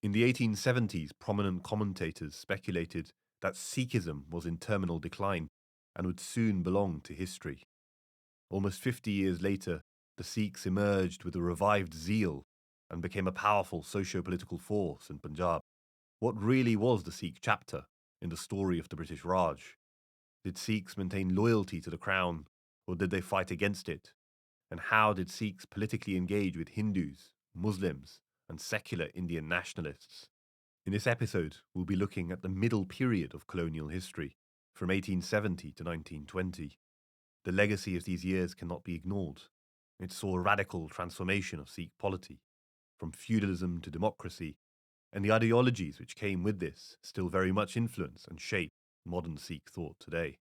In the 1870s, prominent commentators speculated that Sikhism was in terminal decline and would soon belong to history. Almost 50 years later, the Sikhs emerged with a revived zeal and became a powerful socio-political force in Punjab. What really was the Sikh chapter in the story of the British Raj? Did Sikhs maintain loyalty to the crown, or did they fight against it? And how did Sikhs politically engage with Hindus, Muslims, and secular Indian nationalists? In this episode, we'll be looking at the middle period of colonial history, from 1870 to 1920. The legacy of these years cannot be ignored. It saw a radical transformation of Sikh polity, from feudalism to democracy, and the ideologies which came with this still very much influence and shape modern Sikh thought today.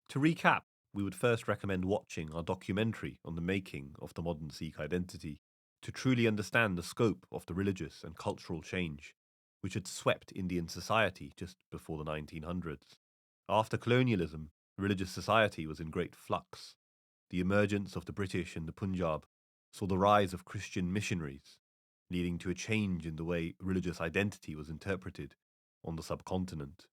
To recap, we would first recommend watching our documentary on the making of the modern Sikh identity to truly understand the scope of the religious and cultural change which had swept Indian society just before the 1900s. After colonialism, religious society was in great flux. The emergence of the British in the Punjab saw the rise of Christian missionaries, leading to a change in the way religious identity was interpreted on the subcontinent.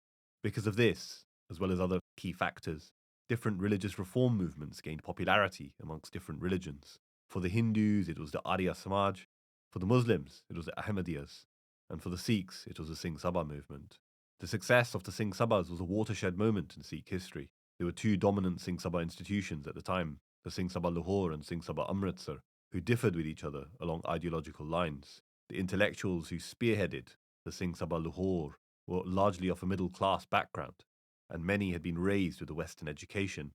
Because of this, as well as other key factors, different religious reform movements gained popularity amongst different religions. For the Hindus, it was the Arya Samaj. For the Muslims, it was the Ahmadiyas. And for the Sikhs, it was the Singh Sabha movement. The success of the Singh Sabhas was a watershed moment in Sikh history. There were two dominant Singh Sabha institutions at the time, the Singh Sabha Lahore and Singh Sabha Amritsar, who differed with each other along ideological lines. The intellectuals who spearheaded the Singh Sabha Lahore were largely of a middle-class background, and many had been raised with a Western education,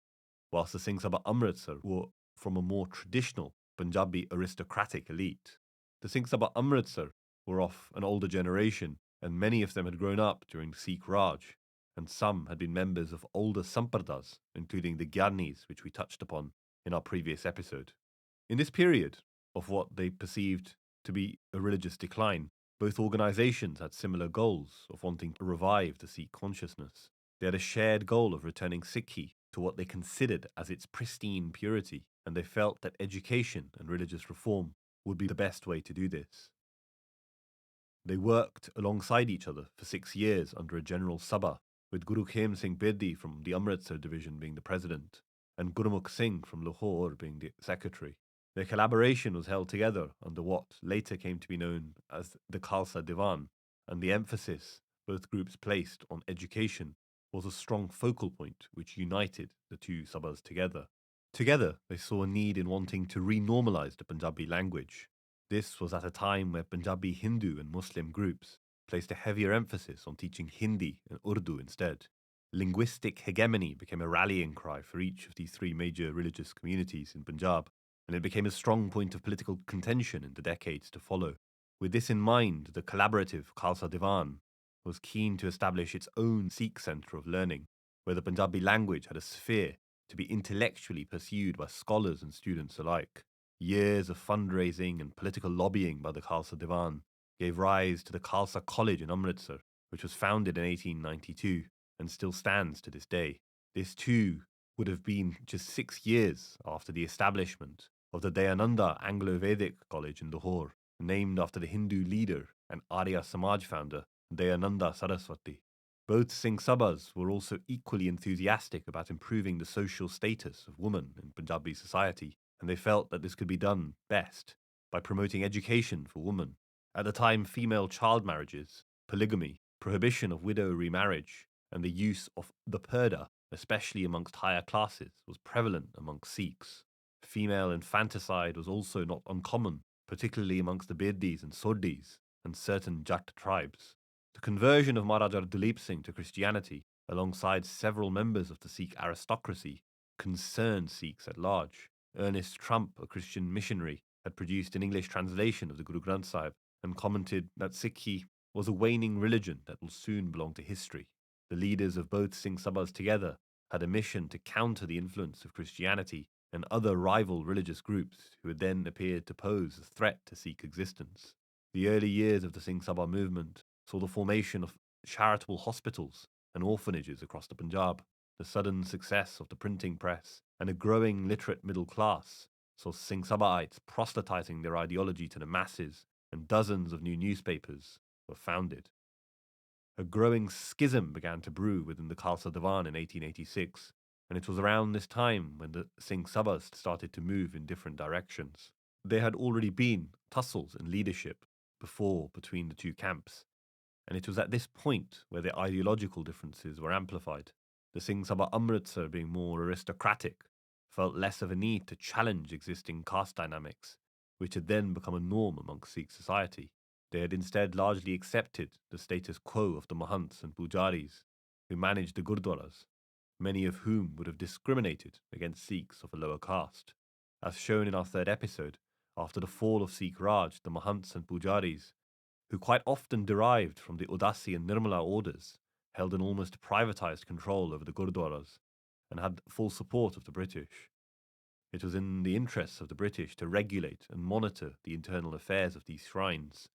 whilst the Singh Sabha Amritsar were from a more traditional Punjabi aristocratic elite. The Singh Sabha Amritsar were of an older generation, and many of them had grown up during the Sikh Raj, and some had been members of older sampradas, including the Gyanis, which we touched upon in our previous episode. In this period of what they perceived to be a religious decline, both organizations had similar goals of wanting to revive the Sikh consciousness. They had a shared goal of returning Sikhi to what they considered as its pristine purity, and they felt that education and religious reform would be the best way to do this. They worked alongside each other for 6 years under a general Sabha, with Guru Khem Singh Bedi from the Amritsar division being the president, and Gurmukh Singh from Lahore being the secretary. Their collaboration was held together under what later came to be known as the Khalsa Diwan, and the emphasis both groups placed on education was a strong focal point which united the two Sabhas together. Together, they saw a need in wanting to renormalize the Punjabi language. This was at a time where Punjabi Hindu and Muslim groups placed a heavier emphasis on teaching Hindi and Urdu instead. Linguistic hegemony became a rallying cry for each of these three major religious communities in Punjab, and it became a strong point of political contention in the decades to follow. With this in mind, the collaborative Khalsa Diwan was keen to establish its own Sikh centre of learning, where the Punjabi language had a sphere to be intellectually pursued by scholars and students alike. Years of fundraising and political lobbying by the Khalsa Diwan gave rise to the Khalsa College in Amritsar, which was founded in 1892 and still stands to this day. This too would have been just 6 years after the establishment of the Dayananda Anglo-Vedic College in Lahore, named after the Hindu leader and Arya Samaj founder Dayananda Saraswati. Both Singh Sabhas were also equally enthusiastic about improving the social status of women in Punjabi society, and they felt that this could be done best by promoting education for women. At the time, female child marriages, polygamy, prohibition of widow remarriage, and the use of the purdah, especially amongst higher classes, was prevalent amongst Sikhs. Female infanticide was also not uncommon, particularly amongst the Bedis and Sodis and certain Jat tribes. The conversion of Maharaja Duleep Singh to Christianity, alongside several members of the Sikh aristocracy, concerned Sikhs at large. Ernest Trump, a Christian missionary, had produced an English translation of the Guru Granth Sahib and commented that Sikhi was a waning religion that will soon belong to history. The leaders of both Singh Sabhas together had a mission to counter the influence of Christianity and other rival religious groups who had then appeared to pose a threat to Sikh existence. The early years of the Singh Sabha movement saw the formation of charitable hospitals and orphanages across the Punjab. The sudden success of the printing press and a growing literate middle class saw Singh Sabhaites proselytizing their ideology to the masses and dozens of new newspapers were founded. A growing schism began to brew within the Khalsa Diwan in 1886, and it was around this time when the Singh Sabhas started to move in different directions. There had already been tussles in leadership before between the two camps, and it was at this point where the ideological differences were amplified. The Singh Sabha Amritsar, being more aristocratic, felt less of a need to challenge existing caste dynamics, which had then become a norm among Sikh society. They had instead largely accepted the status quo of the Mahants and Pujaris, who managed the Gurdwaras, many of whom would have discriminated against Sikhs of a lower caste. As shown in our third episode, after the fall of Sikh Raj, the Mahants and Pujaris, who quite often derived from the Udasi and Nirmala orders, held an almost privatized control over the Gurdwaras and had full support of the British. It was in the interests of the British to regulate and monitor the internal affairs of these shrines,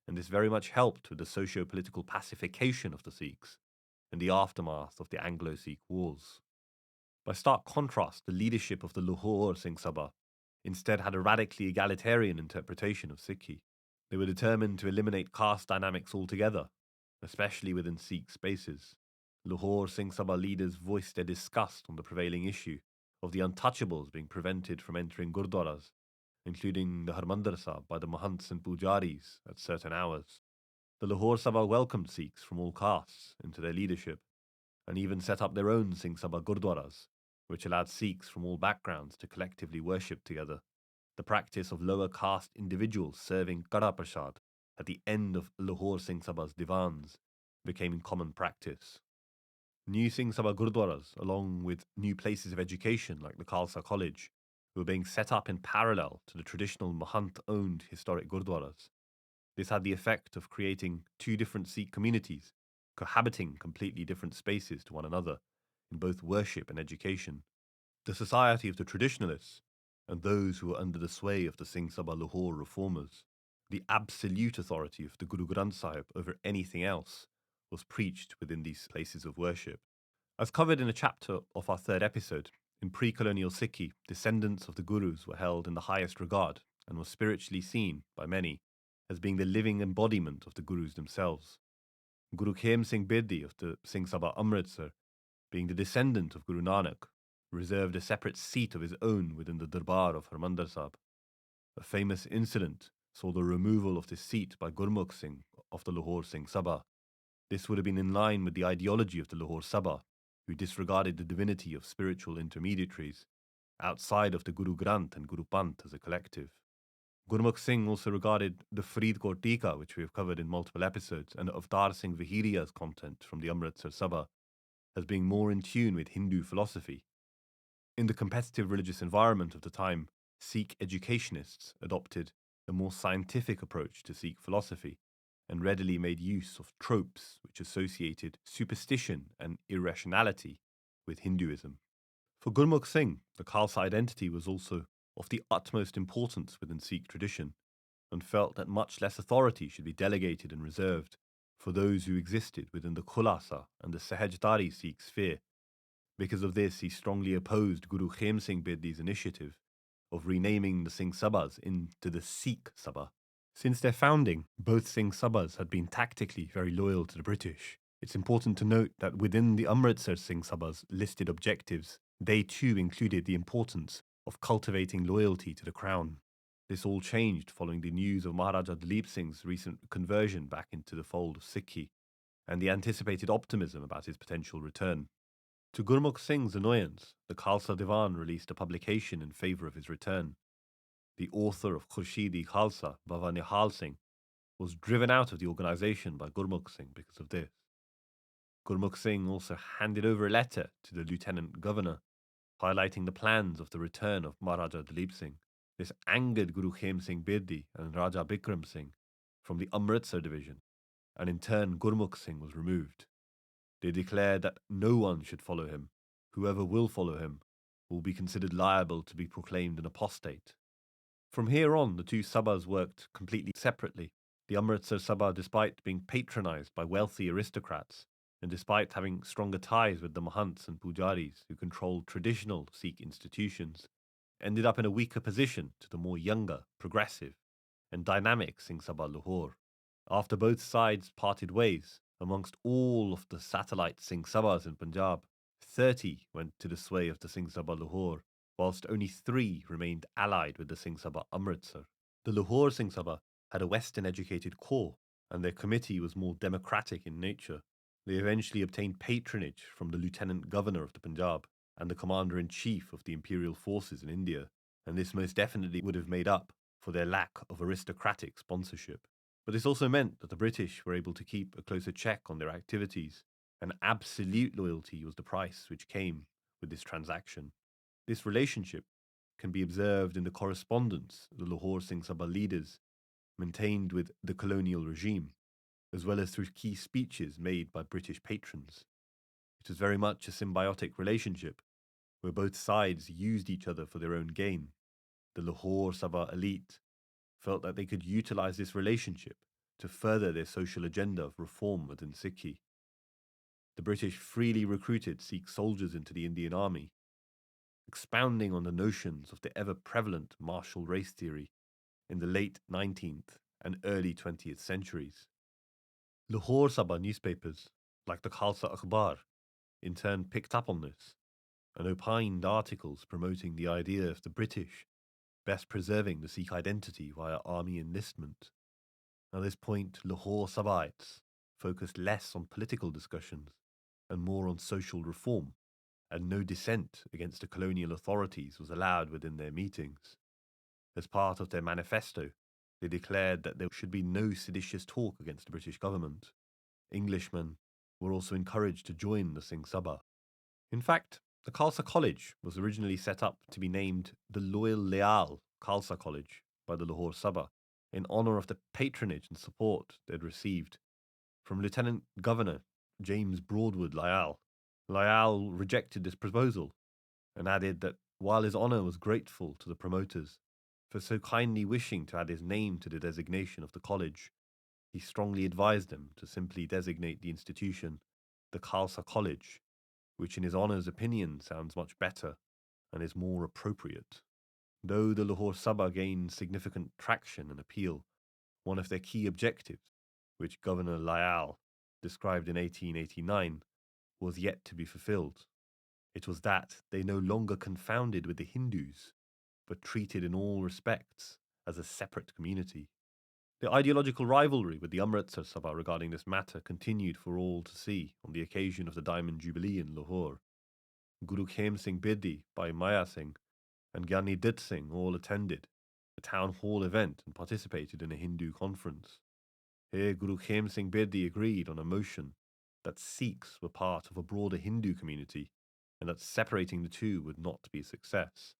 and this very much helped with the socio-political pacification of the Sikhs in the aftermath of the Anglo-Sikh Wars. By stark contrast, the leadership of the Lahore Singh Sabha instead had a radically egalitarian interpretation of Sikhi. They were determined to eliminate caste dynamics altogether, especially within Sikh spaces. Lahore Singh Sabha leaders voiced their disgust on the prevailing issue of the untouchables being prevented from entering Gurdwaras, including the Harmandir Sahib by the Mahants and Pujaris at certain hours. The Lahore Sabha welcomed Sikhs from all castes into their leadership, and even set up their own Singh Sabha Gurdwaras, which allowed Sikhs from all backgrounds to collectively worship together. The practice of lower caste individuals serving Kada Prasad at the end of Lahore Singh Sabha's Diwans became in common practice. New Singh Sabha Gurdwaras, along with new places of education like the Khalsa College, were being set up in parallel to the traditional Mahant-owned historic Gurdwaras. This had the effect of creating two different Sikh communities, cohabiting completely different spaces to one another, in both worship and education. The society of the traditionalists, and those who were under the sway of the Singh Sabha Lahore reformers, the absolute authority of the Guru Granth Sahib over anything else, was preached within these places of worship. As covered in a chapter of our third episode, in pre-colonial Sikhi, descendants of the Gurus were held in the highest regard and were spiritually seen, by many, as being the living embodiment of the Gurus themselves. Guru Khem Singh Bedi of the Singh Sabha Amritsar, being the descendant of Guru Nanak, reserved a separate seat of his own within the Darbar of Harmandir Sahib. A famous incident saw the removal of this seat by Gurmukh Singh of the Lahore Singh Sabha. This would have been in line with the ideology of the Lahore Sabha, who disregarded the divinity of spiritual intermediaries outside of the Guru Granth and Guru Panth as a collective. Gurmukh Singh also regarded the Faridkot Tika, which we have covered in multiple episodes, and Avtar Singh Vihiria's content from the Amritsar Sabha as being more in tune with Hindu philosophy. In the competitive religious environment of the time, Sikh educationists adopted a more scientific approach to Sikh philosophy and readily made use of tropes which associated superstition and irrationality with Hinduism. For Gurmukh Singh, the Khalsa identity was also of the utmost importance within Sikh tradition, and felt that much less authority should be delegated and reserved for those who existed within the Khulasa and the Sahajdari Sikh sphere. Because of this, he strongly opposed Guru Khem Singh Bedi's initiative of renaming the Singh Sabhas into the Sikh Sabha. Since their founding, both Singh Sabhas had been tactically very loyal to the British. It's important to note that within the Amritsar Singh Sabha's listed objectives, they too included the importance of cultivating loyalty to the crown. This all changed following the news of Maharaja Dalip Singh's recent conversion back into the fold of Sikhi, and the anticipated optimism about his potential return. To Gurmukh Singh's annoyance, the Khalsa Diwan released a publication in favour of his return. The author of Khurshidi Khalsa, Baba Nihal Singh, was driven out of the organisation by Gurmukh Singh because of this. Gurmukh Singh also handed over a letter to the Lieutenant Governor, highlighting the plans of the return of Maharaja Dalip Singh. This angered Guru Khem Singh Bedi and Raja Bikram Singh from the Amritsar division, and in turn Gurmukh Singh was removed. They declared that no one should follow him. Whoever will follow him will be considered liable to be proclaimed an apostate. From here on, the two Sabhas worked completely separately. The Amritsar Sabha, despite being patronized by wealthy aristocrats, and despite having stronger ties with the Mahants and Pujaris who controlled traditional Sikh institutions, ended up in a weaker position to the more younger, progressive, and dynamic Singh Sabha Lahore. After both sides parted ways, amongst all of the satellite Singh Sabhas in Punjab, 30 went to the sway of the Singh Sabha Lahore, whilst only 3 remained allied with the Singh Sabha Amritsar. The Lahore Singh Sabha had a Western educated core, and their committee was more democratic in nature. They eventually obtained patronage from the Lieutenant Governor of the Punjab and the Commander in Chief of the Imperial Forces in India, and this most definitely would have made up for their lack of aristocratic sponsorship. But this also meant that the British were able to keep a closer check on their activities, and absolute loyalty was the price which came with this transaction. This relationship can be observed in the correspondence the Lahore Singh Sabha leaders maintained with the colonial regime, as well as through key speeches made by British patrons. It was very much a symbiotic relationship, where both sides used each other for their own gain. The Lahore Sabha elite felt that they could utilize this relationship to further their social agenda of reform within Sikhi. The British freely recruited Sikh soldiers into the Indian army, expounding on the notions of the ever prevalent martial race theory in the late 19th and early 20th centuries. Lahore Sabha newspapers, like the Khalsa Akhbar, in turn picked up on this and opined articles promoting the idea of the British best preserving the Sikh identity via army enlistment. At this point, Lahore Sabhites focused less on political discussions and more on social reform, and no dissent against the colonial authorities was allowed within their meetings. As part of their manifesto, they declared that there should be no seditious talk against the British government. Englishmen were also encouraged to join the Singh Sabha. In fact, the Khalsa College was originally set up to be named the Loyal Leal Khalsa College by the Lahore Sabha, in honour of the patronage and support they'd received from Lieutenant Governor James Broadwood Lyall. Lyall rejected this proposal and added that while his honour was grateful to the promoters for so kindly wishing to add his name to the designation of the college, he strongly advised them to simply designate the institution the Khalsa College, which in his honour's opinion sounds much better and is more appropriate. Though the Lahore Sabha gained significant traction and appeal, one of their key objectives, which Governor Lyall described in 1889, was yet to be fulfilled. It was that they no longer confounded with the Hindus, but treated in all respects as a separate community. The ideological rivalry with the Amritsar Sabha regarding this matter continued for all to see on the occasion of the Diamond Jubilee in Lahore. Guru Khem Singh Bedi, Bhai Maya Singh, and Gyani Dit Singh all attended a town hall event and participated in a Hindu conference. Here, Guru Khem Singh Bedi agreed on a motion that Sikhs were part of a broader Hindu community and that separating the two would not be a success.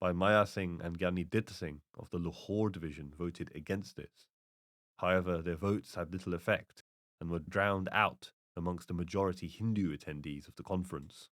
Bhai Maya Singh and Gyani Dit Singh of the Lahore division voted against this. However, their votes had little effect and were drowned out amongst the majority Hindu attendees of the conference.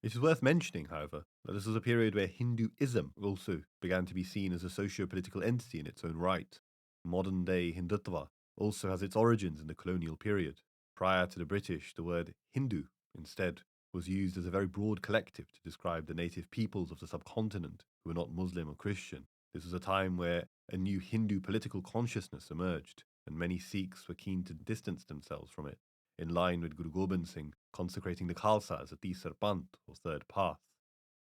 It is worth mentioning, however, that this was a period where Hinduism also began to be seen as a socio-political entity in its own right. Modern-day Hindutva also has its origins in the colonial period. Prior to the British, the word Hindu, instead, was used as a very broad collective to describe the native peoples of the subcontinent who were not Muslim or Christian. This was a time where a new Hindu political consciousness emerged, and many Sikhs were keen to distance themselves from it, in line with Guru Gobind Singh consecrating the Khalsa as a Tisar Panth, or third path.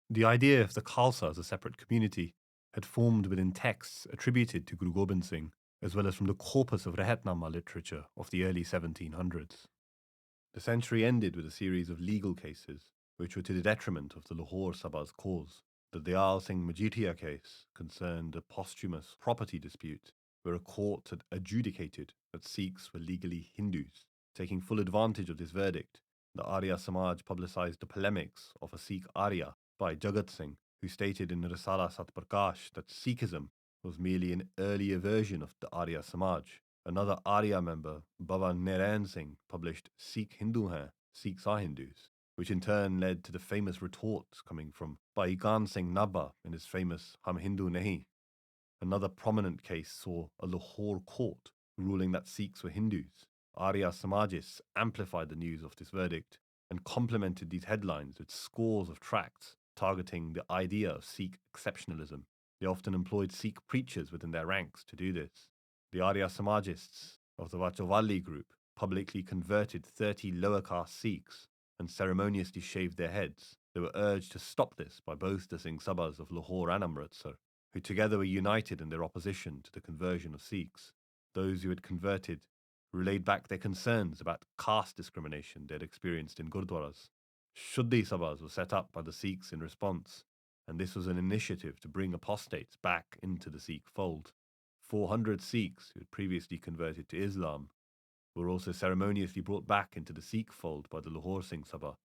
The idea of the Khalsa as a separate community had formed within texts attributed to Guru Gobind Singh, as well as from the corpus of Rehatnama literature of the early 1700s. The century ended with a series of legal cases, which were to the detriment of the Lahore Sabha's cause. The Dayal Singh Majitia case concerned a posthumous property dispute, where a court had adjudicated that Sikhs were legally Hindus. Taking full advantage of this verdict, the Arya Samaj publicised the polemics of a Sikh Arya by Jagat Singh, who stated in Risala Sat Prakash that Sikhism was merely an earlier version of the Arya Samaj. Another Arya member, Baba Narayan Singh, published Sikh Hindu Hain, Sikhs are Hindus, which in turn led to the famous retorts coming from Bhai Gan Singh Nabha in his famous Hum Hindu Nahi. Another prominent case saw a Lahore court ruling that Sikhs were Hindus. Arya Samajists amplified the news of this verdict and complemented these headlines with scores of tracts targeting the idea of Sikh exceptionalism. They often employed Sikh preachers within their ranks to do this. The Arya Samajists of the Vachowali group publicly converted 30 lower caste Sikhs and ceremoniously shaved their heads. They were urged to stop this by both the Singh Sabhas of Lahore and Amritsar, who together were united in their opposition to the conversion of Sikhs. Those who had converted relayed back their concerns about caste discrimination they had experienced in Gurdwaras. Shuddhi Sabhas were set up by the Sikhs in response, and this was an initiative to bring apostates back into the Sikh fold. 400 Sikhs who had previously converted to Islam were also ceremoniously brought back into the Sikh fold by the Lahore Singh Sabha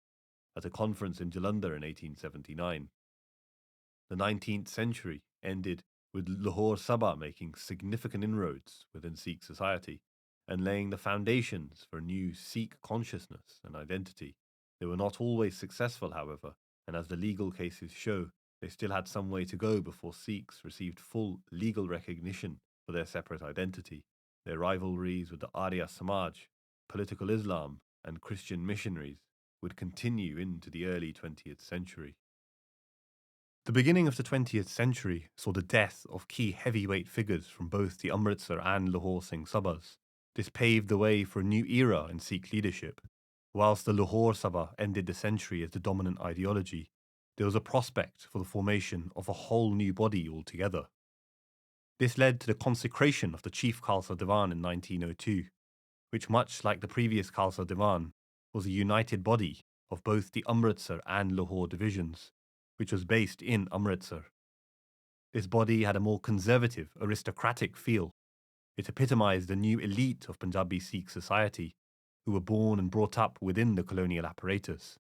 at a conference in Jalandhar in 1879. The 19th century ended with Lahore Sabha making significant inroads within Sikh society and laying the foundations for a new Sikh consciousness and identity. They were not always successful, however, and as the legal cases show, they still had some way to go before Sikhs received full legal recognition for their separate identity. Their rivalries with the Arya Samaj, political Islam, and Christian missionaries would continue into the early 20th century. The beginning of the 20th century saw the death of key heavyweight figures from both the Amritsar and Lahore Singh Sabhas. This paved the way for a new era in Sikh leadership. Whilst the Lahore Sabha ended the century as the dominant ideology, there was a prospect for the formation of a whole new body altogether. This led to the consecration of the Chief Khalsa Diwan in 1902, which, much like the previous Khalsa Diwan, was a united body of both the Amritsar and Lahore divisions, which was based in Amritsar. This body had a more conservative, aristocratic feel. It epitomized the new elite of Punjabi Sikh society, who were born and brought up within the colonial apparatus,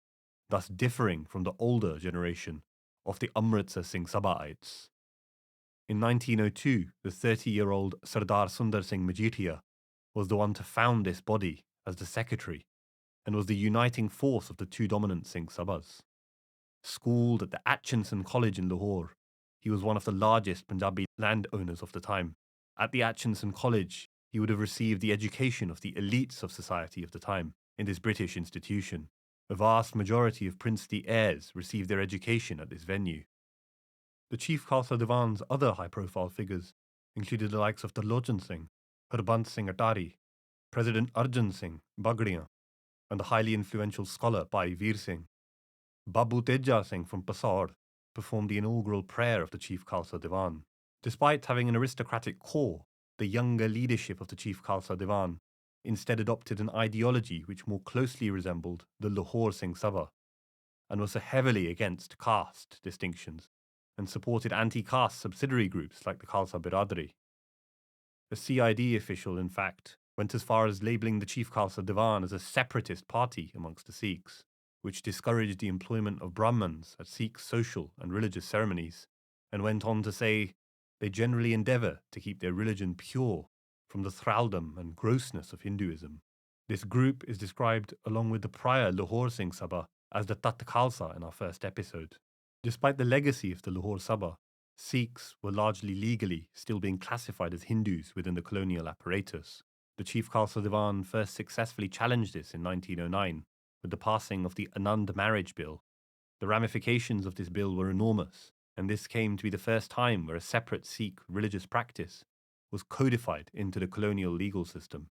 thus differing from the older generation of the Amritsar Singh Sabhaites. In 1902, the 30-year-old Sardar Sundar Singh Majeethia was the one to found this body as the secretary and was the uniting force of the two dominant Singh Sabhas. Schooled at the Atchison College in Lahore, he was one of the largest Punjabi landowners of the time. At the Atchison College, he would have received the education of the elites of society of the time in this British institution. A vast majority of princely heirs received their education at this venue. The Chief Khalsa Diwan's other high-profile figures included the likes of Tarlochan Singh, Harbant Singh Atari, President Arjan Singh Bagdiyan, and the highly influential scholar Bhai Veer Singh. Babu Teja Singh from Pasaur performed the inaugural prayer of the Chief Khalsa Diwan. Despite having an aristocratic core, the younger leadership of the Chief Khalsa Diwan instead adopted an ideology which more closely resembled the Lahore Singh Sabha and was heavily against caste distinctions and supported anti-caste subsidiary groups like the Khalsa Biradari. A CID official, in fact, went as far as labelling the Chief Khalsa Diwan as a separatist party amongst the Sikhs, which discouraged the employment of Brahmins at Sikh social and religious ceremonies, and went on to say they generally endeavour to keep their religion pure from the thraldom and grossness of Hinduism. This group is described along with the prior Lahore Singh Sabha as the Tat Khalsa in our first episode. Despite the legacy of the Lahore Sabha, Sikhs were largely legally still being classified as Hindus within the colonial apparatus. The Chief Khalsa Diwan first successfully challenged this in 1909 with the passing of the Anand Marriage Bill. The ramifications of this bill were enormous, and this came to be the first time where a separate Sikh religious practice was codified into the colonial legal system.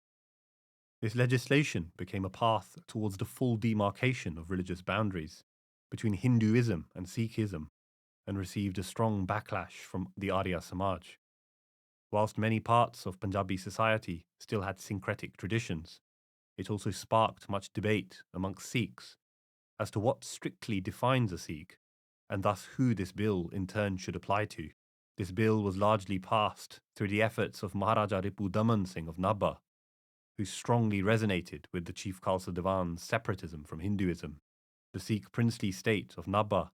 This legislation became a path towards the full demarcation of religious boundaries between Hinduism and Sikhism, and received a strong backlash from the Arya Samaj. Whilst many parts of Punjabi society still had syncretic traditions, it also sparked much debate amongst Sikhs as to what strictly defines a Sikh, and thus who this bill in turn should apply to. This bill was largely passed through the efforts of Maharaja Ripu Daman Singh of Nabha, who strongly resonated with the Chief Khalsa Diwan's separatism from Hinduism. The Sikh princely state of Nabha,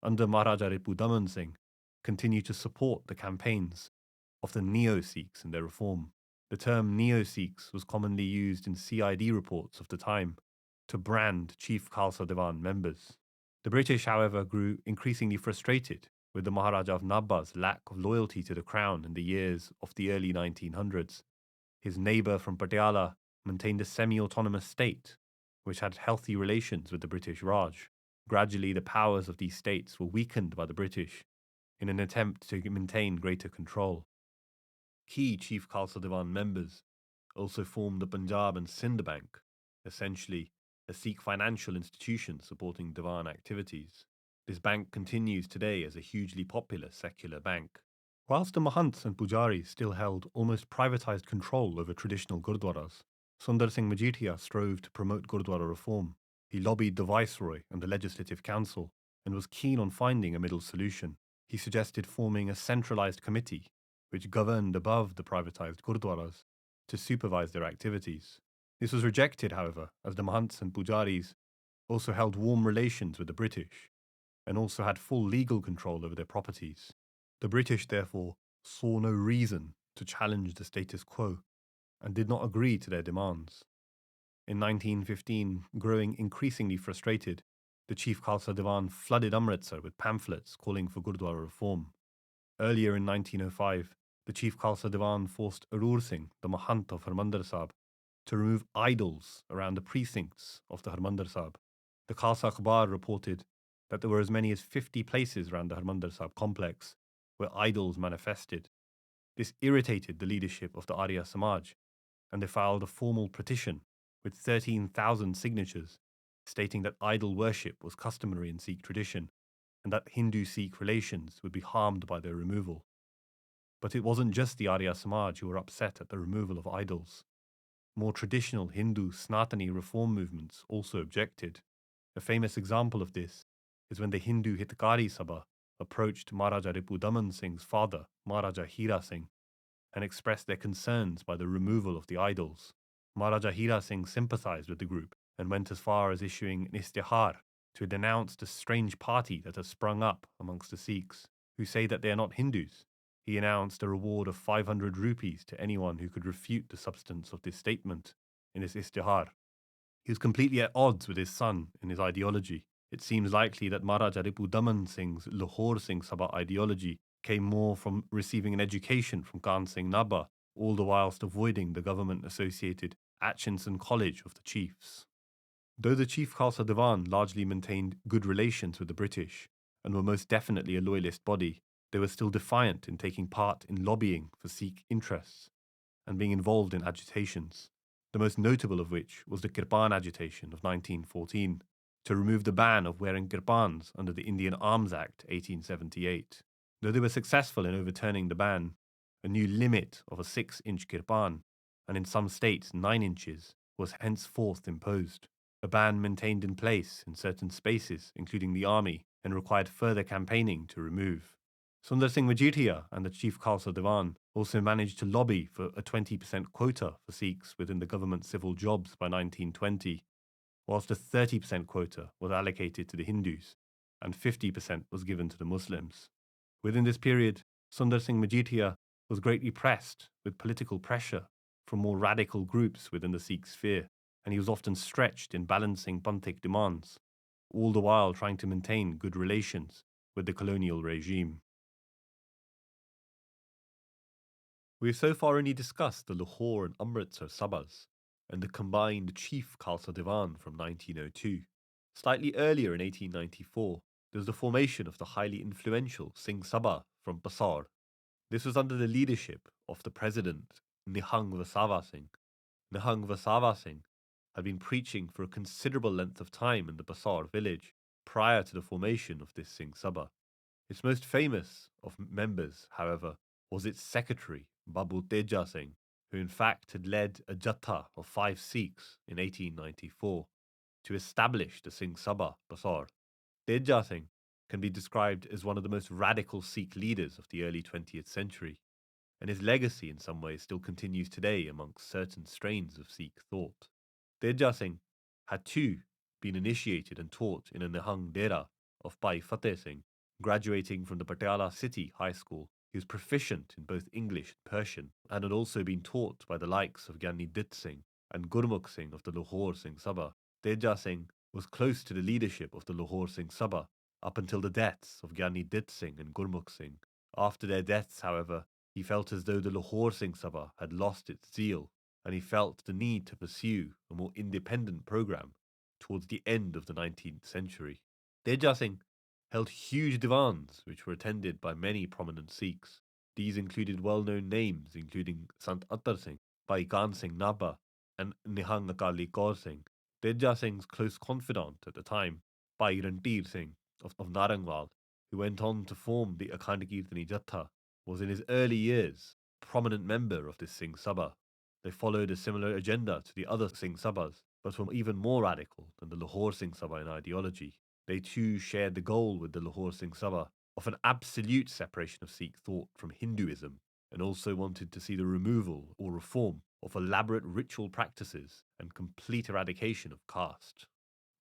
under Maharaja Ripu Daman Singh, continued to support the campaigns of the Neo-Sikhs in their reform. The term Neo-Sikhs was commonly used in CID reports of the time to brand Chief Khalsa Diwan members. The British, however, grew increasingly frustrated with the Maharaja of Nabha's lack of loyalty to the crown in the years of the early 1900s. His neighbour from Patiala maintained a semi-autonomous state, which had healthy relations with the British Raj. Gradually, the powers of these states were weakened by the British, in an attempt to maintain greater control. Key Chief Khalsa Diwan members also formed the Punjab and Sindh Bank, essentially a Sikh financial institution supporting Diwan activities. This bank continues today as a hugely popular secular bank. Whilst the Mahants and Pujaris still held almost privatised control over traditional gurdwaras, Sundar Singh Majithia strove to promote gurdwara reform. He lobbied the Viceroy and the Legislative Council and was keen on finding a middle solution. He suggested forming a centralised committee which governed above the privatised gurdwaras to supervise their activities. This was rejected, however, as the Mahants and Pujaris also held warm relations with the British and also had full legal control over their properties. The British, therefore, saw no reason to challenge the status quo and did not agree to their demands. In 1915, growing increasingly frustrated, the Chief Khalsa Diwan flooded Amritsar with pamphlets calling for Gurdwara reform. Earlier in 1905, the Chief Khalsa Diwan forced Arur Singh, the Mahant of Harmandir Sahib, to remove idols around the precincts of the Harmandir Sahib. The Khalsa Akhbar reported that there were as many as 50 places around the Harmandir Sahib complex where idols manifested. This irritated the leadership of the Arya Samaj, and they filed a formal petition with 13,000 signatures stating that idol worship was customary in Sikh tradition and that Hindu-Sikh relations would be harmed by their removal. But it wasn't just the Arya Samaj who were upset at the removal of idols. More traditional Hindu Sanatani reform movements also objected. A famous example of this is when the Hindu Hitkari Sabha approached Maharaja Ripu Daman Singh's father, Maharaja Hira Singh, and expressed their concerns by the removal of the idols. Maharaja Hira Singh sympathized with the group and went as far as issuing an istihar to denounce the strange party that has sprung up amongst the Sikhs, who say that they are not Hindus. He announced a reward of 500 rupees to anyone who could refute the substance of this statement in his istihar. He was completely at odds with his son in his ideology. It seems likely that Maharaja Ripu Daman Singh's Lahore Singh Sabha ideology came more from receiving an education from Khan Singh Nabha, all the whilst avoiding the government-associated Atchinson College of the Chiefs. Though the Chief Khalsa Diwan largely maintained good relations with the British and were most definitely a loyalist body, they were still defiant in taking part in lobbying for Sikh interests and being involved in agitations, the most notable of which was the Kirpan agitation of 1914 to remove the ban of wearing kirpans under the Indian Arms Act 1878. Though they were successful in overturning the ban, a new limit of a 6-inch kirpan, and in some states 9 inches, was henceforth imposed. A ban maintained in place in certain spaces, including the army, and required further campaigning to remove. Sundar Singh Majithia and the Chief Khalsa Diwan also managed to lobby for a 20% quota for Sikhs within the government civil jobs by 1920, whilst a 30% quota was allocated to the Hindus and 50% was given to the Muslims. Within this period, Sundar Singh Majithia was greatly pressed with political pressure from more radical groups within the Sikh sphere, and he was often stretched in balancing Panthic demands, all the while trying to maintain good relations with the colonial regime. We have so far only discussed the Lahore and Amritsar Sabhas and the combined Chief Khalsa Diwan from 1902. Slightly earlier in 1894, there was the formation of the highly influential Singh Sabha from Basar. This was under the leadership of the president Nihang Vasava Singh. Nihang Vasava Singh had been preaching for a considerable length of time in the Basar village prior to the formation of this Singh Sabha. Its most famous of members, however, was its secretary, Babu Teja Singh, who in fact had led a Jatha of 5 Sikhs in 1894 to establish the Singh Sabha Basar. Teja Singh can be described as one of the most radical Sikh leaders of the early 20th century, and his legacy in some ways still continues today amongst certain strains of Sikh thought. Teja Singh had too been initiated and taught in a Nihang Dera of Bhai Fateh Singh. Graduating from the Patiala City High School, he was proficient in both English and Persian, and had also been taught by the likes of Gyani Dit Singh and Gurmukh Singh of the Lahore Singh Sabha. Teja Singh was close to the leadership of the Lahore Singh Sabha up until the deaths of Gyani Dit Singh and Gurmukh Singh. After their deaths, however, he felt as though the Lahore Singh Sabha had lost its zeal, and he felt the need to pursue a more independent program towards the end of the 19th century. Teja Singh held huge divans which were attended by many prominent Sikhs. These included well-known names including Sant Attar Singh, Bhai Gan Singh Nabha, and Nihang Akali Kaur Singh. Teja Singh's close confidant at the time, Bhai Rantir Singh of Narangwal, who went on to form the Akhand Kirtani Jatha, was in his early years a prominent member of this Singh Sabha. They followed a similar agenda to the other Singh Sabhas, but were even more radical than the Lahore Singh Sabha in ideology. They too shared the goal with the Lahore Singh Sabha of an absolute separation of Sikh thought from Hinduism, and also wanted to see the removal or reform of elaborate ritual practices and complete eradication of caste.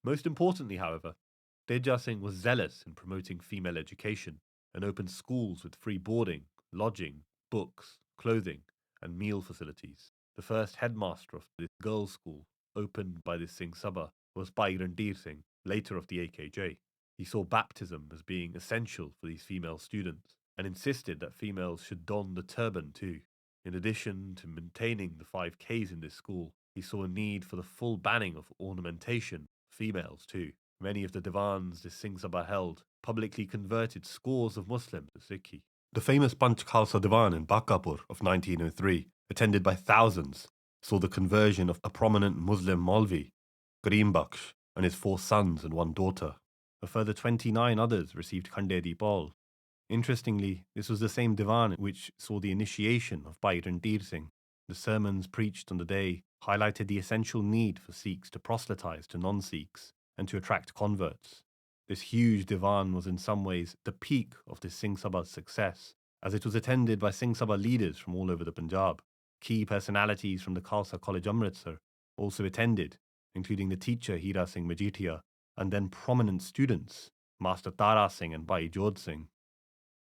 Most importantly, however, Teja Singh was zealous in promoting female education and opened schools with free boarding, lodging, books, clothing, and meal facilities. The first headmaster of this girls' school, opened by this Singh Sabha, was Bhai Randir Singh, later of the AKJ. He saw baptism as being essential for these female students and insisted that females should don the turban too. In addition to maintaining the 5Ks in this school, he saw a need for the full banning of ornamentation, females too. Many of the divans the Singh Sabha held publicly converted scores of Muslims to Sikhi. The famous Panch Khalsa Diwan in Bakapur of 1903, attended by thousands, saw the conversion of a prominent Muslim Maulvi, Karim Baksh, and his 4 sons and 1 daughter. A further 29 others received Khande Paul. Interestingly, this was the same Divan which saw the initiation of Bhai Rantir Singh. The sermons preached on the day highlighted the essential need for Sikhs to proselytize to non-Sikhs and to attract converts. This huge Divan was in some ways the peak of the Singh Sabha's success, as it was attended by Singh Sabha leaders from all over the Punjab. Key personalities from the Khalsa College Amritsar also attended, including the teacher Hira Singh Majitia, and then prominent students, Master Tara Singh and Bhai Jodh Singh.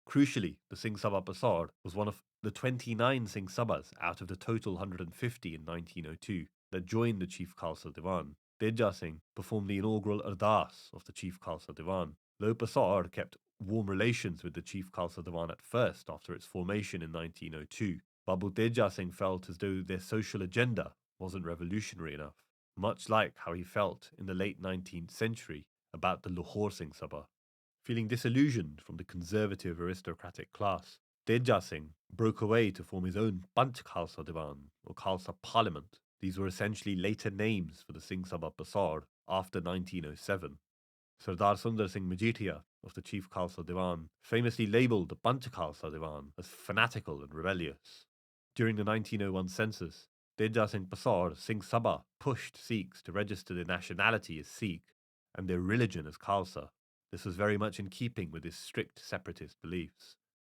Crucially, the Singh Sabha Pasar was one of the 29 Singh Sabhas out of the total 150 in 1902 that joined the Chief Khalsa Diwan. Teja Singh performed the inaugural Ardas of the Chief Khalsa Diwan. Though Pasar kept warm relations with the Chief Khalsa Diwan at first after its formation in 1902, Babu Teja Singh felt as though their social agenda wasn't revolutionary enough, much like how he felt in the late 19th century about the Lahore Singh Sabha. Feeling disillusioned from the conservative aristocratic class, Teja Singh broke away to form his own Panch Khalsa Diwan, or Khalsa Parliament. These were essentially later names for the Singh Sabha Pasar after 1907. Sardar Sundar Singh Majitia of the Chief Khalsa Diwan famously labelled the Panch Khalsa Diwan as fanatical and rebellious. During the 1901 census, Teja Singh Pasar Singh Sabha pushed Sikhs to register their nationality as Sikh and their religion as Khalsa. This was very much in keeping with his strict separatist beliefs.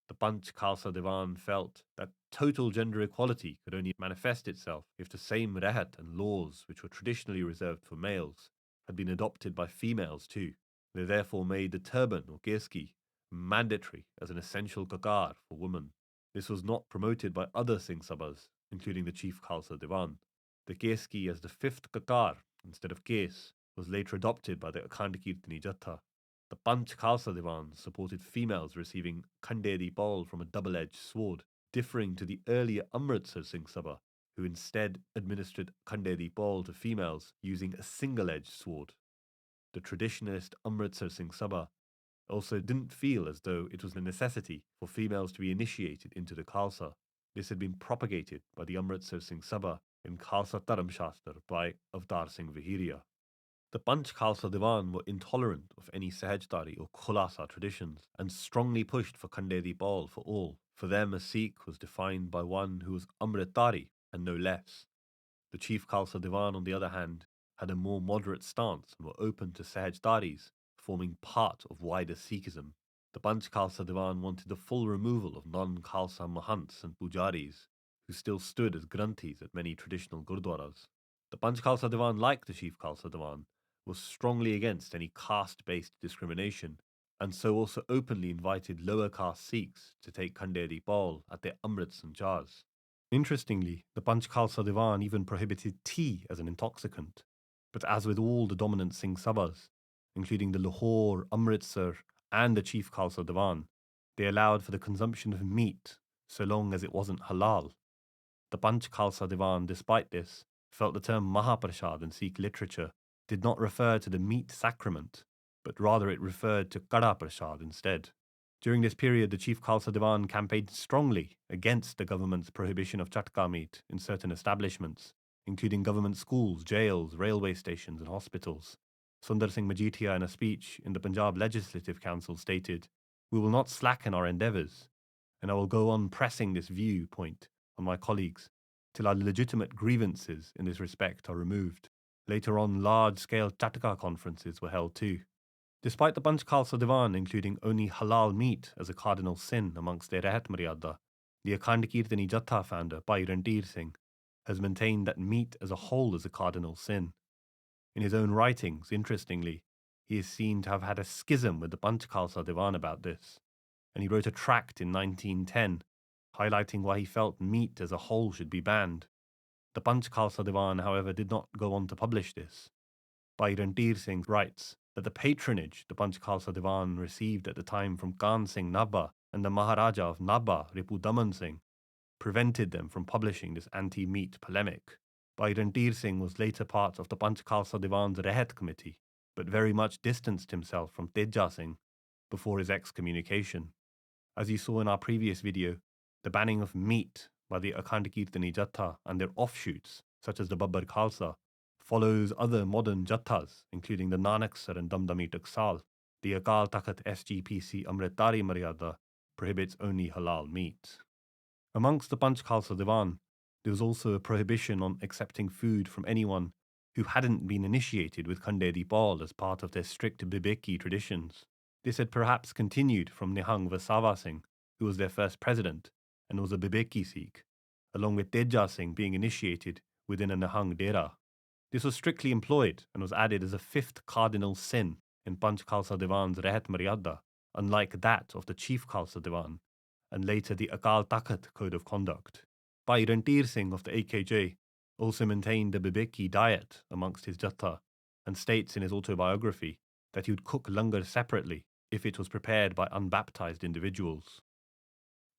The Panch Khalsa Diwan felt that total gender equality could only manifest itself if the same rehat and laws which were traditionally reserved for males had been adopted by females too. They therefore made the turban or keski mandatory as an essential kakar for women. This was not promoted by other Singh Sabhas, including the Chief Khalsa Diwan. The keski as the fifth kakar instead of kes was later adopted by the Akhand Kirtani Jatha. The Panch Khalsa Diwan supported females receiving Khande Paul from a double-edged sword, differing to the earlier Amritsar Singh Sabha, who instead administered Khande Paul to females using a single-edged sword. The traditionalist Amritsar Singh Sabha also didn't feel as though it was a necessity for females to be initiated into the Khalsa. This had been propagated by the Amritsar Singh Sabha in Khalsa Dharam Shastra by Avtar Singh Vihiria. The Panch Khalsa Diwan were intolerant of any Sahajdari or Khulasa traditions and strongly pushed for Khande Paul for all. For them, a Sikh was defined by one who was Amritari and no less. The Chief Khalsa Diwan, on the other hand, had a more moderate stance and were open to Sahajdaris, forming part of wider Sikhism. The Panch Khalsa Diwan wanted the full removal of non-Khalsa Mahants and Pujaris, who still stood as Granthis at many traditional Gurdwaras. The Panch Khalsa Diwan, like the Chief Khalsa Diwan, was strongly against any caste-based discrimination, and so also openly invited lower caste Sikhs to take Khande Paul at their Amrits and Jars. Interestingly, the Panch Khalsa Diwan even prohibited tea as an intoxicant, but as with all the dominant Singh Sabhas, including the Lahore, Amritsar, and the Chief Khalsa Diwan, they allowed for the consumption of meat so long as it wasn't halal. The Panch Khalsa Diwan, despite this, felt the term Mahaprasad in Sikh literature did not refer to the meat sacrament, but rather it referred to Kada Prasad instead. During this period, the Chief Khalsa Diwan campaigned strongly against the government's prohibition of chatka meat in certain establishments, including government schools, jails, railway stations, and hospitals. Sundar Singh Majitia, in a speech in the Punjab Legislative Council, stated, "We will not slacken our endeavours, and I will go on pressing this viewpoint on my colleagues till our legitimate grievances in this respect are removed." Later on, large-scale chatka conferences were held too. Despite the Panch Khalsa Diwan including only halal meat as a cardinal sin amongst their Rehat Maryada, the Akhand Kirtani Jatha founder, Bhai Rantir Singh, has maintained that meat as a whole is a cardinal sin. In his own writings, interestingly, he is seen to have had a schism with the Panch Khalsa Diwan about this, and he wrote a tract in 1910 highlighting why he felt meat as a whole should be banned. The Panch Khalsa Diwan, however, did not go on to publish this. Bhai Rantir Singh writes that the patronage the Panch Khalsa Diwan received at the time from Khan Singh Nabha and the Maharaja of Nabha, Ripu Daman Singh, prevented them from publishing this anti-meat polemic. Bhai Rantir Singh was later part of the Panch Khalsa Diwan's Rehat Committee, but very much distanced himself from Teja Singh before his excommunication. As you saw in our previous video, the banning of meat by the Akhand Kirtani Jatha and their offshoots, such as the Babbar Khalsa, follows other modern Jathas, including the Nanaksar and Damdami Taksal. The Akal Takht SGPC Amritari Maryada prohibits only halal meat. Amongst the Panch Khalsa Diwan, there was also a prohibition on accepting food from anyone who hadn't been initiated with Khande Dipal as part of their strict Bibeki traditions. This had perhaps continued from Nihang Vasava Singh, who was their first president and was a Bibeki Sikh, along with Teja Singh being initiated within a Nihang Dera. This was strictly employed and was added as a fifth cardinal sin in Panch Khalsa Diwan's Rehat Maryada, unlike that of the Chief Khalsa Diwan, and later the Akal Takht Code of Conduct. Bhai Rantir Singh of the AKJ also maintained a Bibeki diet amongst his Jatha and states in his autobiography that he would cook langar separately if it was prepared by unbaptized individuals.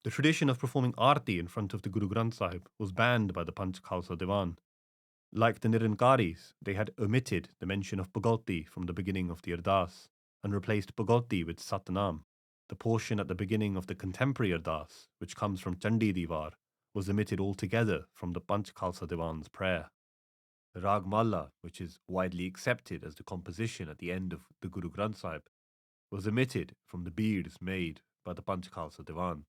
The tradition of performing arti in front of the Guru Granth Sahib was banned by the Panch Khalsa Diwan. Like the Nirankaris, they had omitted the mention of Bhagauti from the beginning of the Ardas and replaced Bhagauti with Satnam. The portion at the beginning of the contemporary Ardas, which comes from Chandi Diwar, was omitted altogether from the Panch Khalsa Diwan's prayer. The Rag Malla, which is widely accepted as the composition at the end of the Guru Granth Sahib, was omitted from the beads made by the Panch Khalsa Diwan.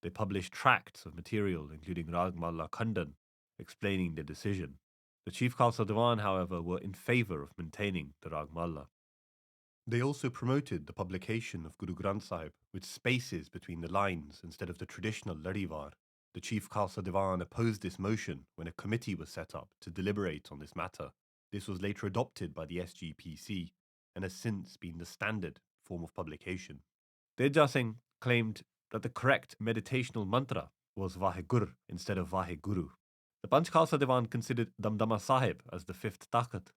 They published tracts of material, including Rag Malla Khandan, explaining their decision. The Chief Khalsa Diwan, however, were in favour of maintaining the Rag Malla. They also promoted the publication of Guru Granth Sahib with spaces between the lines instead of the traditional Ladivar. The Chief Khalsa Diwan opposed this motion when a committee was set up to deliberate on this matter. This was later adopted by the SGPC and has since been the standard form of publication. Teja Singh claimed that the correct meditational mantra was Vahegur instead of Vaheguru. The Panch Khalsa Diwan considered Damdama Sahib as the fifth Takht,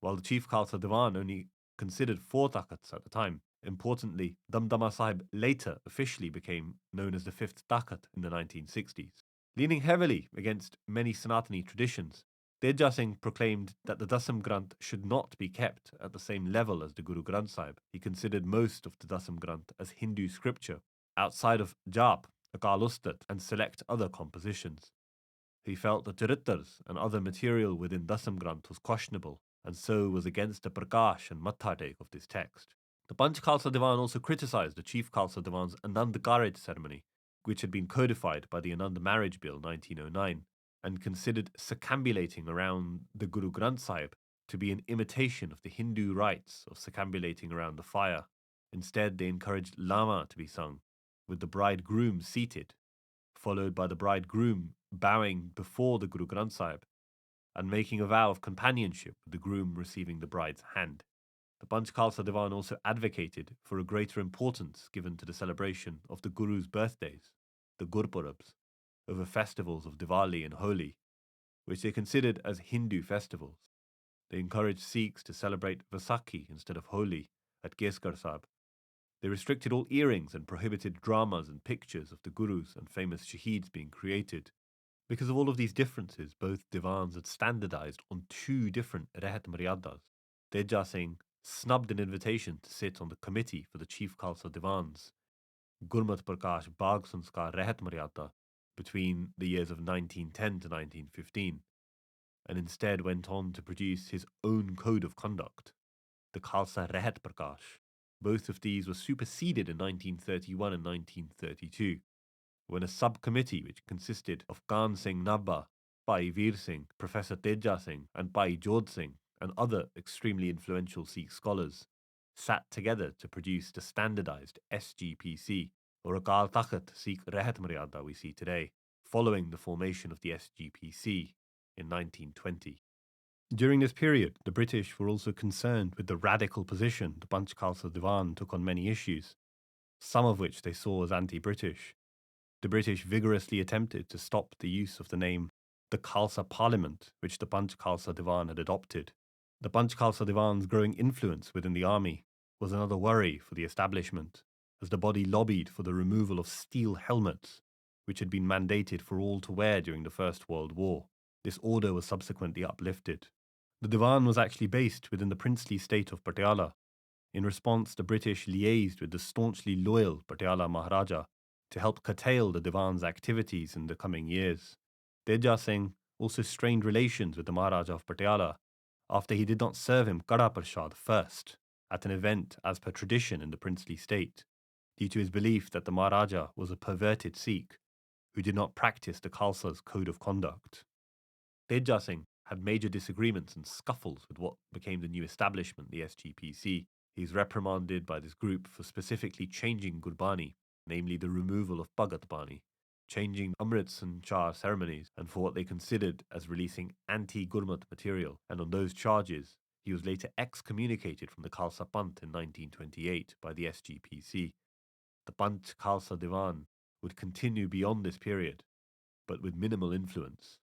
while the Chief Khalsa Diwan only considered 4 Takhts at the time. Importantly, Damdama Sahib later officially became known as the fifth Takht in the 1960s. Leaning heavily against many Sanatani traditions, Teja Singh proclaimed that the Dasam Granth should not be kept at the same level as the Guru Granth Sahib. He considered most of the Dasam Granth as Hindu scripture, outside of Jap, Akal Ustat, and select other compositions. He felt that Charitars and other material within Dasam Granth was questionable, and so was against the Prakash and Matha take of this text. The Panch Khalsa Diwan also criticised the Chief Khalsa Diwan's Anand Karaj ceremony, which had been codified by the Anand Marriage Bill 1909, and considered circambulating around the Guru Granth Sahib to be an imitation of the Hindu rites of circambulating around the fire. Instead, they encouraged Lama to be sung, with the bridegroom seated, followed by the bridegroom bowing before the Guru Granth Sahib and making a vow of companionship with the groom receiving the bride's hand. The Panch Khalsa Diwan also advocated for a greater importance given to the celebration of the Guru's birthdays, the Gurpurabs, over festivals of Diwali and Holi, which they considered as Hindu festivals. They encouraged Sikhs to celebrate Vaisakhi instead of Holi at Keskar Sahib. They restricted all earrings and prohibited dramas and pictures of the Gurus and famous Shaheeds being created. Because of all of these differences, both Diwans had standardized on 2 different Rehat Maryadas. Teja Singh snubbed an invitation to sit on the committee for the chief Khalsa Diwans, Gurmat Prakash Bagh Sanskar Rehat Maryada, between the years of 1910 to 1915, and instead went on to produce his own code of conduct, the Khalsa Rehat Prakash. Both of these were superseded in 1931 and 1932, when a subcommittee which consisted of Khan Singh Nabha, Bhai Veer Singh, Professor Teja Singh, and Bhai Jodh Singh, and other extremely influential Sikh scholars, sat together to produce the standardized SGPC, or Akal Takht Sikh Rehat Maryada we see today, following the formation of the SGPC in 1920. During this period, the British were also concerned with the radical position the Panch Khalsa Diwan took on many issues, some of which they saw as anti-British. The British vigorously attempted to stop the use of the name the Khalsa Parliament, which the Panch Khalsa Diwan had adopted. The Panch Khalsa Diwan's growing influence within the army was another worry for the establishment, as the body lobbied for the removal of steel helmets, which had been mandated for all to wear during the First World War. This order was subsequently uplifted. The Diwan was actually based within the princely state of Patiala. In response, the British liaised with the staunchly loyal Patiala Maharaja to help curtail the Diwan's activities in the coming years. Teja Singh also strained relations with the Maharaja of Patiala after he did not serve him Kada Prasad first at an event as per tradition in the princely state, due to his belief that the Maharaja was a perverted Sikh who did not practice the Khalsa's code of conduct. Teja Singh had major disagreements and scuffles with what became the new establishment, the SGPC. He is reprimanded by this group for specifically changing Gurbani, namely the removal of Bhagat Bani, changing Amritsar ceremonies, and for what they considered as releasing anti-Gurmat material. And on those charges, he was later excommunicated from the Khalsa Panth in 1928 by the SGPC. The Panch Khalsa Diwan would continue beyond this period, but with minimal influence.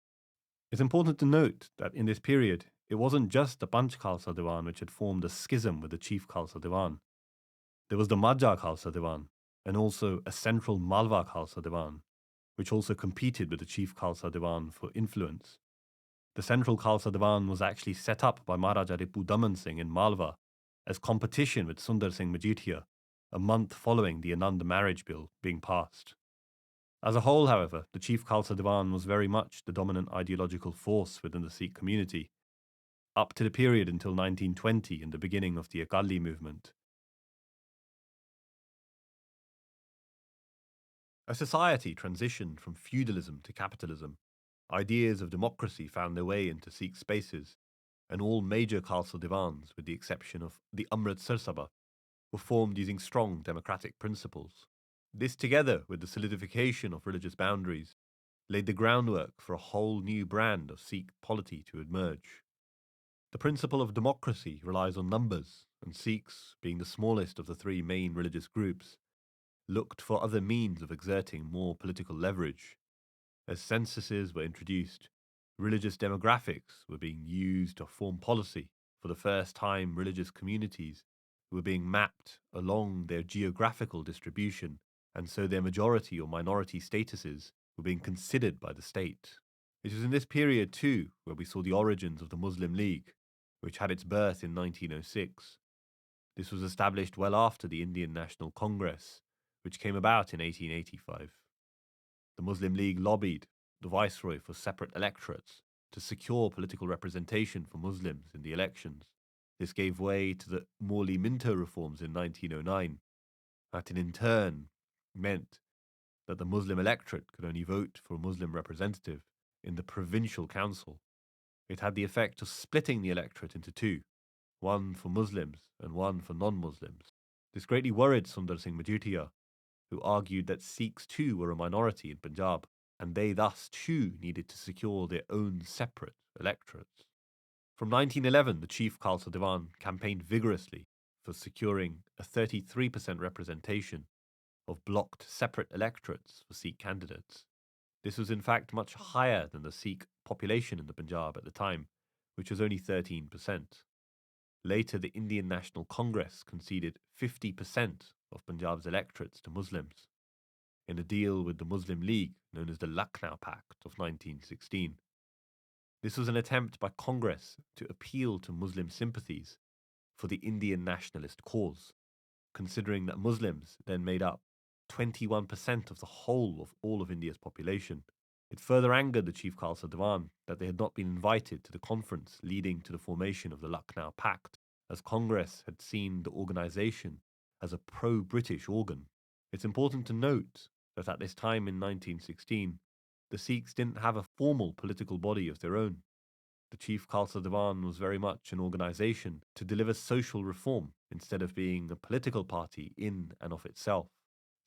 It's important to note that in this period, it wasn't just the Panch Khalsa Diwan which had formed a schism with the chief Khalsa Diwan. There was the Majha Khalsa Diwan, and also a central Malwa Khalsa Diwan, which also competed with the chief Khalsa Diwan for influence. The central Khalsa Diwan was actually set up by Maharaja Ripu Daman Singh in Malwa as competition with Sundar Singh Majithia, a month following the Anand marriage bill being passed. As a whole, however, the chief Khalsa Diwan was very much the dominant ideological force within the Sikh community, up to the period until 1920 and the beginning of the Akali movement. A society transitioned from feudalism to capitalism. Ideas of democracy found their way into Sikh spaces, and all major Khalsa Diwans, with the exception of the Amritsar Sabha, were formed using strong democratic principles. This, together with the solidification of religious boundaries, laid the groundwork for a whole new brand of Sikh polity to emerge. The principle of democracy relies on numbers, and Sikhs, being the smallest of the three main religious groups, looked for other means of exerting more political leverage. As censuses were introduced, religious demographics were being used to form policy. For the first time, religious communities were being mapped along their geographical distribution, and so their majority or minority statuses were being considered by the state. It was in this period, too, where we saw the origins of the Muslim League, which had its birth in 1906. This was established well after the Indian National Congress, which came about in 1885. The Muslim League lobbied the Viceroy for separate electorates to secure political representation for Muslims in the elections. This gave way to the Morley Minto reforms in 1909, that in turn meant that the Muslim electorate could only vote for a Muslim representative in the provincial council. It had the effect of splitting the electorate into two, one for Muslims and one for non-Muslims. This greatly worried Sundar Singh Majithia, who argued that Sikhs too were a minority in Punjab, and they thus too needed to secure their own separate electorates. From 1911, the chief Khalsa Diwan campaigned vigorously for securing a 33% representation of blocked separate electorates for Sikh candidates. This was in fact much higher than the Sikh population in the Punjab at the time, which was only 13%. Later, the Indian National Congress conceded 50% of Punjab's electorates to Muslims in a deal with the Muslim League known as the Lucknow Pact of 1916. This was an attempt by Congress to appeal to Muslim sympathies for the Indian nationalist cause, considering that Muslims then made up 21% of the whole of all of India's population. It further angered the Chief Khalsa Diwan that they had not been invited to the conference leading to the formation of the Lucknow Pact, as Congress had seen the organisation as a pro-British organ. It's important to note that at this time in 1916, the Sikhs didn't have a formal political body of their own. The Chief Khalsa Diwan was very much an organisation to deliver social reform instead of being a political party in and of itself.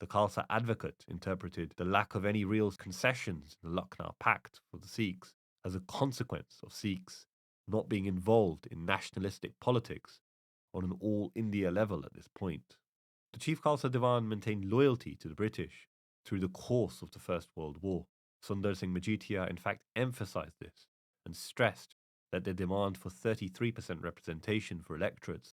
The Khalsa advocate interpreted the lack of any real concessions in the Lucknow Pact for the Sikhs as a consequence of Sikhs not being involved in nationalistic politics on an all India level at this point. The Chief Khalsa Diwan maintained loyalty to the British through the course of the First World War. Sundar Singh Majitiya, in fact, emphasised this and stressed that their demand for 33% representation for electorates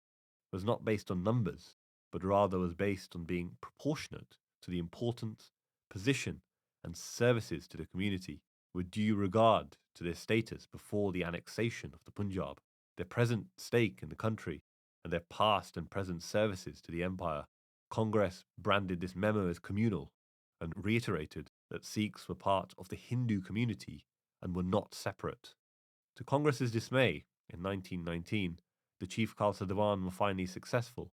was not based on numbers, but rather was based on being proportionate to the importance, position, and services to the community, with due regard to their status before the annexation of the Punjab, their present stake in the country, and their past and present services to the empire. Congress branded this memo as communal and reiterated that Sikhs were part of the Hindu community and were not separate. To Congress's dismay, in 1919, the Chief Khalsa Diwan were finally successful.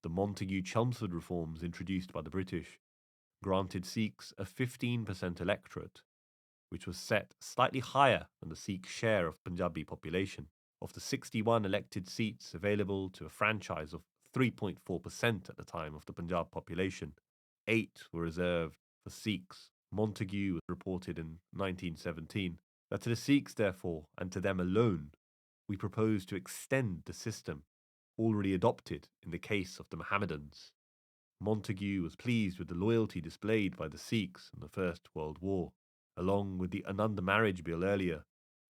The Montagu-Chelmsford reforms introduced by the British granted Sikhs a 15% electorate, which was set slightly higher than the Sikh share of Punjabi population. Of the 61 elected seats available to a franchise of 3.4% at the time of the Punjab population, 8 were reserved for Sikhs. Montagu reported in 1917 that to the Sikhs, therefore, and to them alone, we propose to extend the system already adopted in the case of the Mohammedans. Montagu was pleased with the loyalty displayed by the Sikhs in the First World War. Along with the Ananda marriage bill earlier,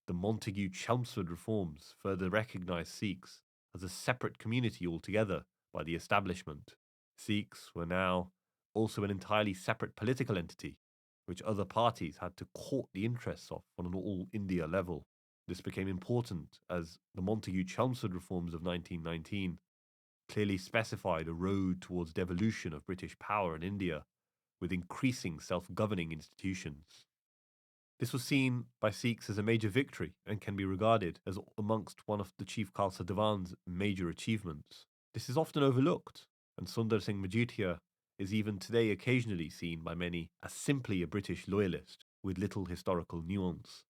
the Montagu-Chelmsford reforms further recognised Sikhs as a separate community altogether by the establishment. Sikhs were now also an entirely separate political entity, which other parties had to court the interests of on an all-India level. This became important as the Montagu-Chelmsford reforms of 1919 clearly specified a road towards devolution of British power in India, with increasing self-governing institutions. This was seen by Sikhs as a major victory and can be regarded as amongst one of the Chief Khalsa Diwan's major achievements. This is often overlooked, and Sundar Singh Majitiya is even today occasionally seen by many as simply a British loyalist with little historical nuance.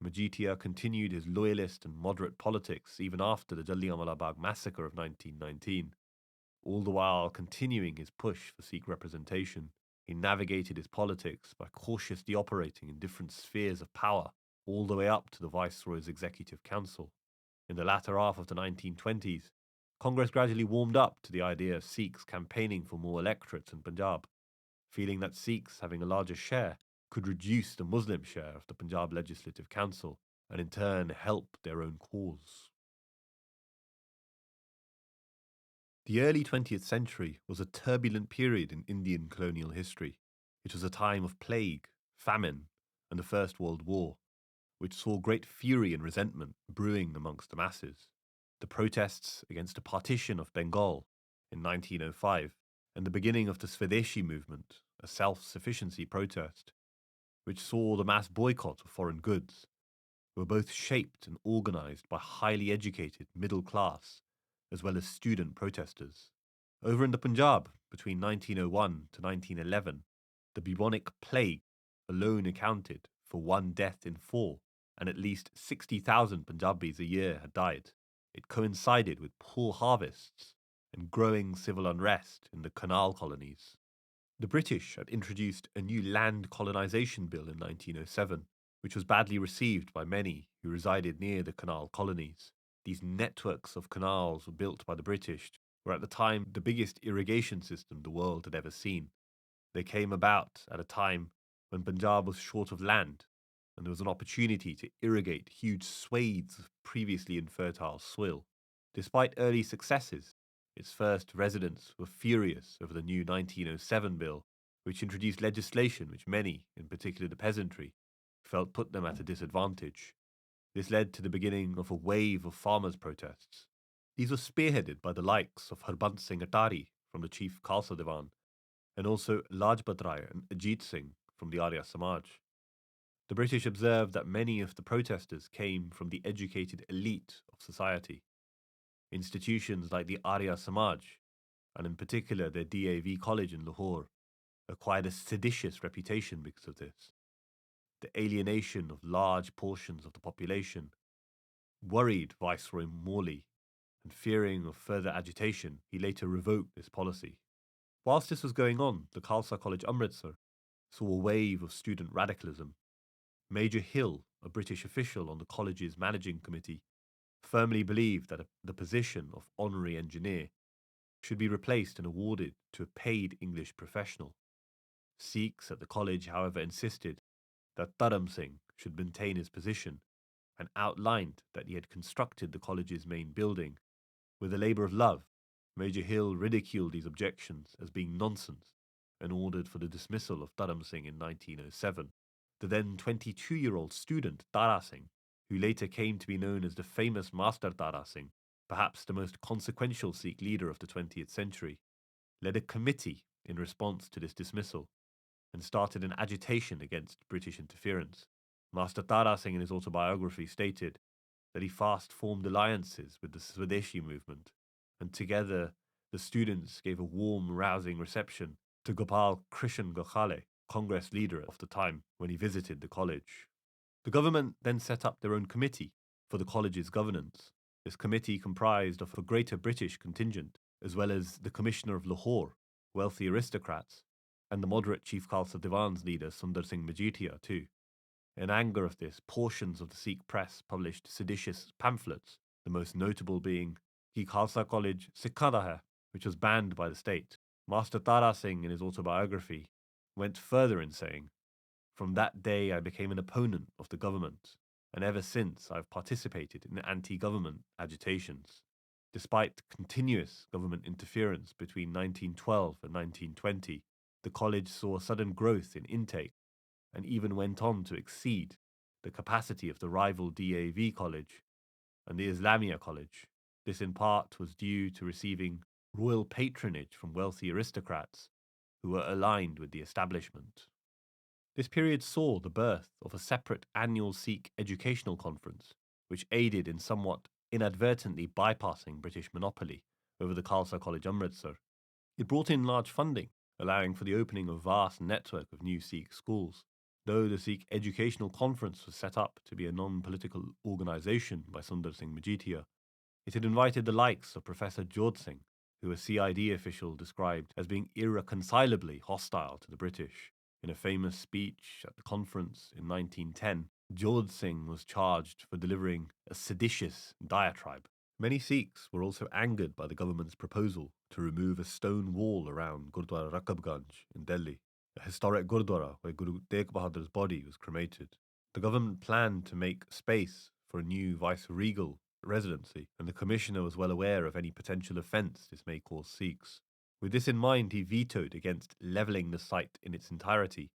Majitiya continued his loyalist and moderate politics even after the Jallianwala Bagh massacre of 1919, all the while continuing his push for Sikh representation. He navigated his politics by cautiously operating in different spheres of power, all the way up to the Viceroy's Executive Council. In the latter half of the 1920s, Congress gradually warmed up to the idea of Sikhs campaigning for more electorates in Punjab, feeling that Sikhs having a larger share could reduce the Muslim share of the Punjab Legislative Council and in turn help their own cause. The early 20th century was a turbulent period in Indian colonial history. It was a time of plague, famine, and the First World War, which saw great fury and resentment brewing amongst the masses. The protests against the partition of Bengal in 1905 and the beginning of the Swadeshi movement, a self-sufficiency protest, which saw the mass boycott of foreign goods, were both shaped and organised by highly educated middle class as well as student protesters. Over in the Punjab, between 1901 to 1911, the bubonic plague alone accounted for 1 death in 4, and at least 60,000 Punjabis a year had died. It coincided with poor harvests and growing civil unrest in the canal colonies. The British had introduced a new land colonisation bill in 1907, which was badly received by many who resided near the canal colonies. These networks of canals were built by the British, were at the time the biggest irrigation system the world had ever seen. They came about at a time when Punjab was short of land, and there was an opportunity to irrigate huge swathes of previously infertile soil. Despite early successes, its first residents were furious over the new 1907 bill, which introduced legislation which many, in particular the peasantry, felt put them at a disadvantage. This led to the beginning of a wave of farmers' protests, These were spearheaded by the likes of Harbant Singh Atari from the chief Khalsa Diwan, and also Lajpat Rai and Ajit Singh from the Arya Samaj. The British observed that many of the protesters came from the educated elite of society. Institutions like the Arya Samaj, and in particular their DAV college in Lahore, acquired a seditious reputation because of this. The alienation of large portions of the population worried Viceroy Morley, and fearing of further agitation, he later revoked this policy. Whilst this was going on, the Khalsa College Amritsar saw a wave of student radicalism. Major Hill, a British official on the college's managing committee, firmly believed that the position of honorary engineer should be replaced and awarded to a paid English professional. Sikhs at the college, however, insisted that Dharam Singh should maintain his position and outlined that he had constructed the college's main building with a labour of love. Major Hill ridiculed these objections as being nonsense and ordered for the dismissal of Dharam Singh in 1907. The then 22-year-old student Tara Singh, who later came to be known as the famous Master Tara Singh, perhaps the most consequential Sikh leader of the 20th century, led a committee in response to this dismissal and started an agitation against British interference. Master Tara Singh in his autobiography stated that he fast formed alliances with the Swadeshi movement, and together the students gave a warm, rousing reception to Gopal Krishan Gokhale, Congress leader of the time, when he visited the college. The government then set up their own committee for the college's governance. This committee comprised of a greater British contingent, as well as the Commissioner of Lahore, wealthy aristocrats, and the moderate Chief Khalsa Diwan's leader Sundar Singh Majitia too. In anger of this, portions of the Sikh press published seditious pamphlets, the most notable being Ki Khalsa College Sikhs da hai, which was banned by the state. Master Tara Singh, in his autobiography, went further in saying, "From that day I became an opponent of the government, and ever since I've participated in anti-government agitations." Despite continuous government interference between 1912 and 1920, the college saw a sudden growth in intake and even went on to exceed the capacity of the rival DAV College and the Islamia College. This in part was due to receiving royal patronage from wealthy aristocrats who were aligned with the establishment. This period saw the birth of a separate annual Sikh educational conference, which aided in somewhat inadvertently bypassing British monopoly over the Khalsa College Amritsar. It brought in large funding, allowing for the opening of a vast network of new Sikh schools. Though the Sikh Educational Conference was set up to be a non-political organisation by Sundar Singh Majitia, it had invited the likes of Professor Jodh Singh, who a CID official described as being irreconcilably hostile to the British. In a famous speech at the conference in 1910, Jodh Singh was charged for delivering a seditious diatribe. Many Sikhs were also angered by the government's proposal to remove a stone wall around Gurdwara Rakabganj in Delhi, a historic Gurdwara where Guru Tegh Bahadur's body was cremated. The government planned to make space for a new vice-regal residency, and the commissioner was well aware of any potential offence this may cause Sikhs. With this in mind, he vetoed against levelling the site in its entirety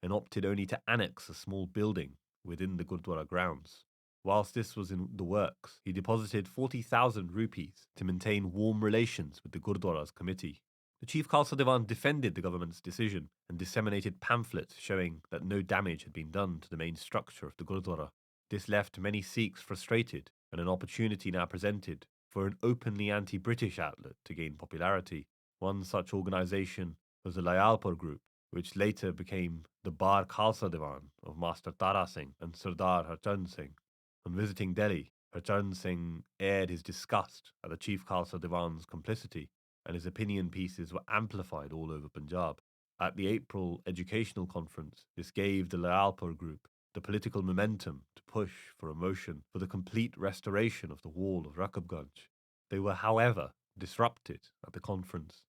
and opted only to annex a small building within the Gurdwara grounds. Whilst this was in the works, he deposited 40,000 rupees to maintain warm relations with the Gurdwara's committee. The Chief Khalsa Diwan defended the government's decision and disseminated pamphlets showing that no damage had been done to the main structure of the Gurdwara. This left many Sikhs frustrated, and an opportunity now presented for an openly anti-British outlet to gain popularity. One such organisation was the Layalpur Group, which later became the Bar Khalsa Diwan of Master Tara Singh and Sardar Harchand Singh. On visiting Delhi, Harchand Singh aired his disgust at the Chief Khalsa Diwan's complicity, and his opinion pieces were amplified all over Punjab. At the April Educational Conference, this gave the Layalpur Group the political momentum to push for a motion for the complete restoration of the wall of Rakabganj. They were, however, disrupted at the conference,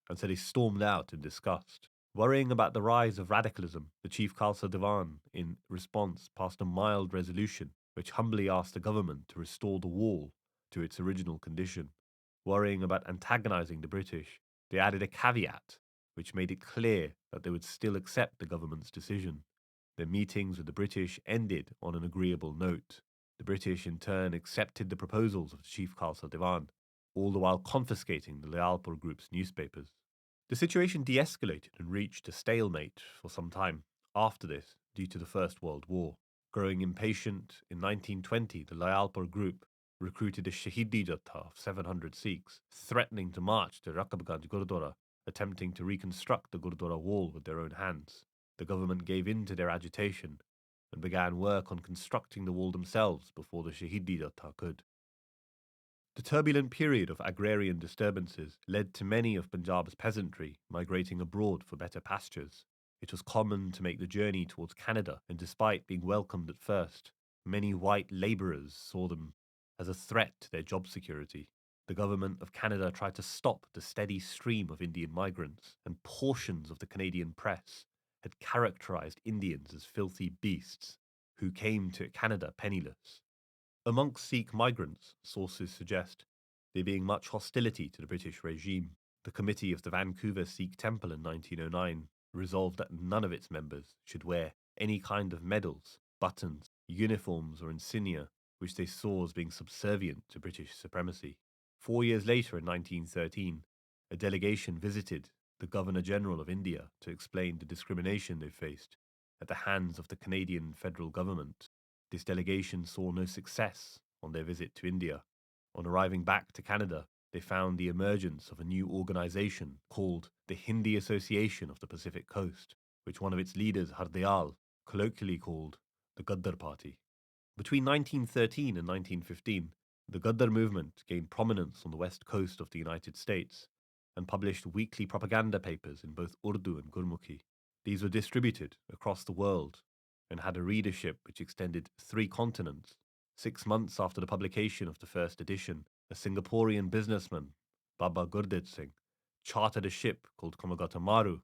and so they stormed out in disgust. Worrying about the rise of radicalism, the Chief Khalsa Diwan, in response, passed a mild resolution which humbly asked the government to restore the wall to its original condition. Worrying about antagonizing the British, they added a caveat which made it clear that they would still accept the government's decision. Their meetings with the British ended on an agreeable note. The British, in turn, accepted the proposals of the Chief Khalsa Diwan, all the while confiscating the Layalpur group's newspapers. The situation de escalated and reached a stalemate for some time after this due to the First World War. Growing impatient, in 1920 the Layalpur group recruited a Shahidi Jatha of 700 Sikhs, threatening to march to Rakabganj Gurdwara, attempting to reconstruct the Gurdwara wall with their own hands. The government gave in to their agitation and began work on constructing the wall themselves before the Shahidi Jatha could. The turbulent period of agrarian disturbances led to many of Punjab's peasantry migrating abroad for better pastures. It was common to make the journey towards Canada, and despite being welcomed at first, many white labourers saw them as a threat to their job security. The government of Canada tried to stop the steady stream of Indian migrants, and portions of the Canadian press had characterised Indians as filthy beasts who came to Canada penniless. Amongst Sikh migrants, sources suggest there being much hostility to the British regime. The Committee of the Vancouver Sikh Temple in 1909 resolved that none of its members should wear any kind of medals, buttons, uniforms, or insignia which they saw as being subservient to British supremacy. 4 years later, in 1913, a delegation visited the Governor General of India to explain the discrimination they faced at the hands of the Canadian federal government. This delegation saw no success on their visit to India. On arriving back to Canada, they found the emergence of a new organization called the Hindi Association of the Pacific Coast, which one of its leaders, Hardyal, colloquially called the Gaddar Party. Between 1913 and 1915, the Gaddar movement gained prominence on the west coast of the United States and published weekly propaganda papers in both Urdu and Gurmukhi. These were distributed across the world and had a readership which extended 3 continents. 6 months after the publication of the first edition, a Singaporean businessman, Baba Gurditt Singh, chartered a ship called Komagata Maru.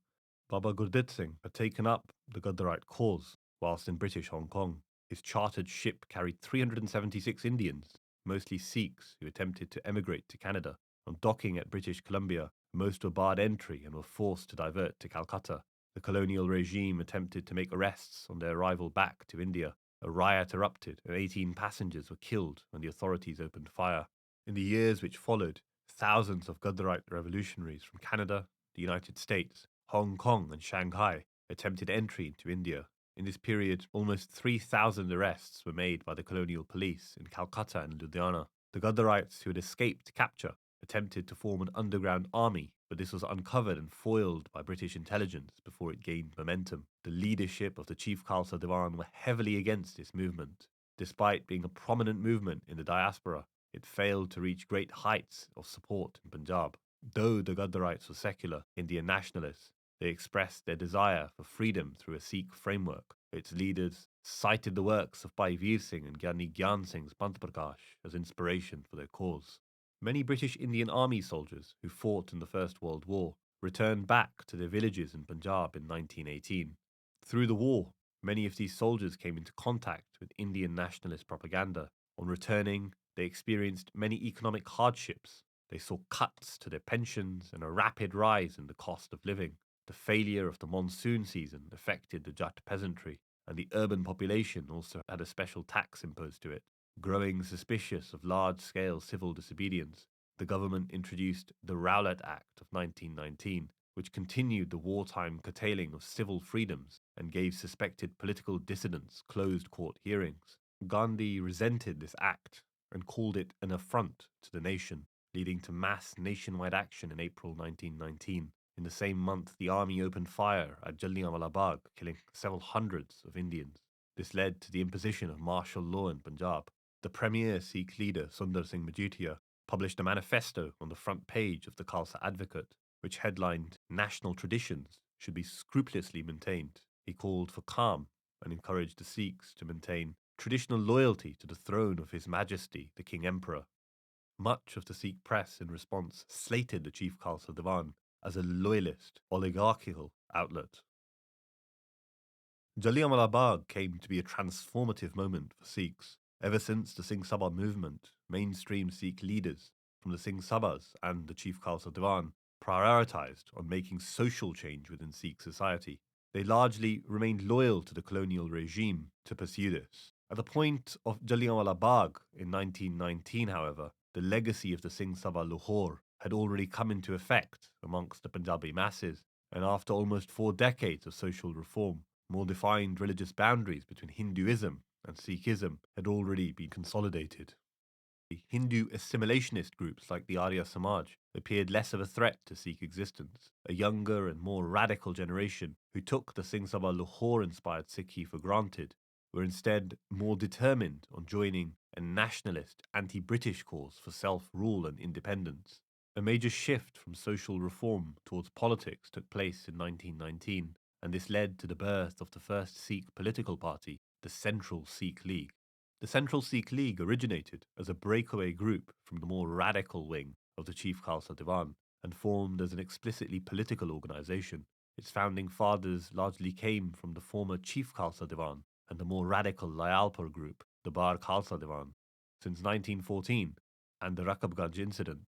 Baba Gurditt Singh had taken up the Gaddarite cause whilst in British Hong Kong. His chartered ship carried 376 Indians, mostly Sikhs, who attempted to emigrate to Canada. On docking at British Columbia, most were barred entry and were forced to divert to Calcutta. The colonial regime attempted to make arrests on their arrival back to India. A riot erupted and 18 passengers were killed when the authorities opened fire. In the years which followed, thousands of Gaddarite revolutionaries from Canada, the United States, Hong Kong, and Shanghai attempted entry into India. In this period, almost 3,000 arrests were made by the colonial police in Calcutta and Ludhiana. The Gaddarites who had escaped capture attempted to form an underground army, but this was uncovered and foiled by British intelligence before it gained momentum. The leadership of the Chief Khalsa Diwan were heavily against this movement. Despite being a prominent movement in the diaspora, it failed to reach great heights of support in Punjab. Though the Gaddarites were secular Indian nationalists, they expressed their desire for freedom through a Sikh framework. Its leaders cited the works of Bhai Veer Singh and Gyani Gyan Singh's Pant Prakash as inspiration for their cause. Many British Indian Army soldiers who fought in the First World War returned back to their villages in Punjab in 1918. Through the war, many of these soldiers came into contact with Indian nationalist propaganda. On returning, they experienced many economic hardships. They saw cuts to their pensions and a rapid rise in the cost of living. The failure of the monsoon season affected the Jat peasantry, and the urban population also had a special tax imposed to it. Growing suspicious of large-scale civil disobedience, the government introduced the Rowlatt Act of 1919, which continued the wartime curtailing of civil freedoms and gave suspected political dissidents closed court hearings. Gandhi resented this act and called it an affront to the nation, leading to mass nationwide action in April 1919. In the same month, the army opened fire at Jallianwala Bagh, killing several hundreds of Indians. This led to the imposition of martial law in Punjab. The premier Sikh leader, Sundar Singh Majutiya, published a manifesto on the front page of the Khalsa Advocate, which headlined, "National traditions should be scrupulously maintained." He called for calm and encouraged the Sikhs to maintain traditional loyalty to the throne of His Majesty, the King Emperor. Much of the Sikh press, in response, slated the Chief Khalsa Diwan as a loyalist, oligarchical outlet. Jallianwala Bagh came to be a transformative moment for Sikhs. Ever since the Singh Sabha movement, mainstream Sikh leaders from the Singh Sabhas and the Chief Khalsa Diwan prioritized on making social change within Sikh society. They largely remained loyal to the colonial regime to pursue this. At the point of Jallianwala Bagh in 1919, however, the legacy of the Singh Sabha Lahore had already come into effect amongst the Punjabi masses, and after almost 4 decades of social reform, more defined religious boundaries between Hinduism and Sikhism had already been consolidated. Hindu assimilationist groups like the Arya Samaj appeared less of a threat to Sikh existence. A younger and more radical generation who took the Singh Sabha Lahore-inspired Sikhi for granted were instead more determined on joining a nationalist, anti-British cause for self-rule and independence. A major shift from social reform towards politics took place in 1919, and this led to the birth of the first Sikh political party, the Central Sikh League. The Central Sikh League originated as a breakaway group from the more radical wing of the Chief Khalsa Diwan and formed as an explicitly political organisation. Its founding fathers largely came from the former Chief Khalsa Diwan and the more radical Layalpur group, the Bar Khalsa Diwan. Since 1914 and the Rakabganj incident,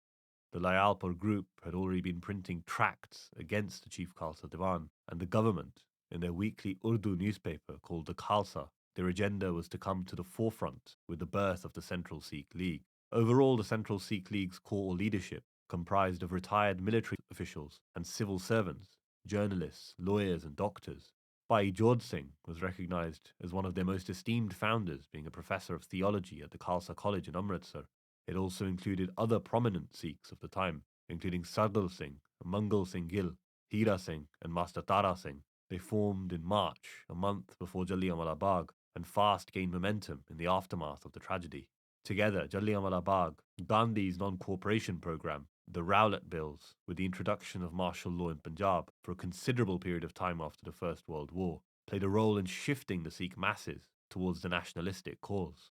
the Layalpur group had already been printing tracts against the Chief Khalsa Diwan and the government in their weekly Urdu newspaper called the Khalsa. Their agenda was to come to the forefront with the birth of the Central Sikh League. Overall, the Central Sikh League's core leadership comprised of retired military officials and civil servants, journalists, lawyers, and doctors. Bhai Jodh Singh was recognized as one of their most esteemed founders, being a professor of theology at the Khalsa College in Amritsar. It also included other prominent Sikhs of the time, including Sardar Singh, Mangal Singh Gill, Hira Singh, and Master Tara Singh. They formed in March, a month before Jallianwala Bagh, and fast gained momentum in the aftermath of the tragedy. Together, Jallianwala Bagh, Gandhi's non-cooperation program, the Rowlatt Bills, with the introduction of martial law in Punjab for a considerable period of time after the First World War, played a role in shifting the Sikh masses towards the nationalistic cause.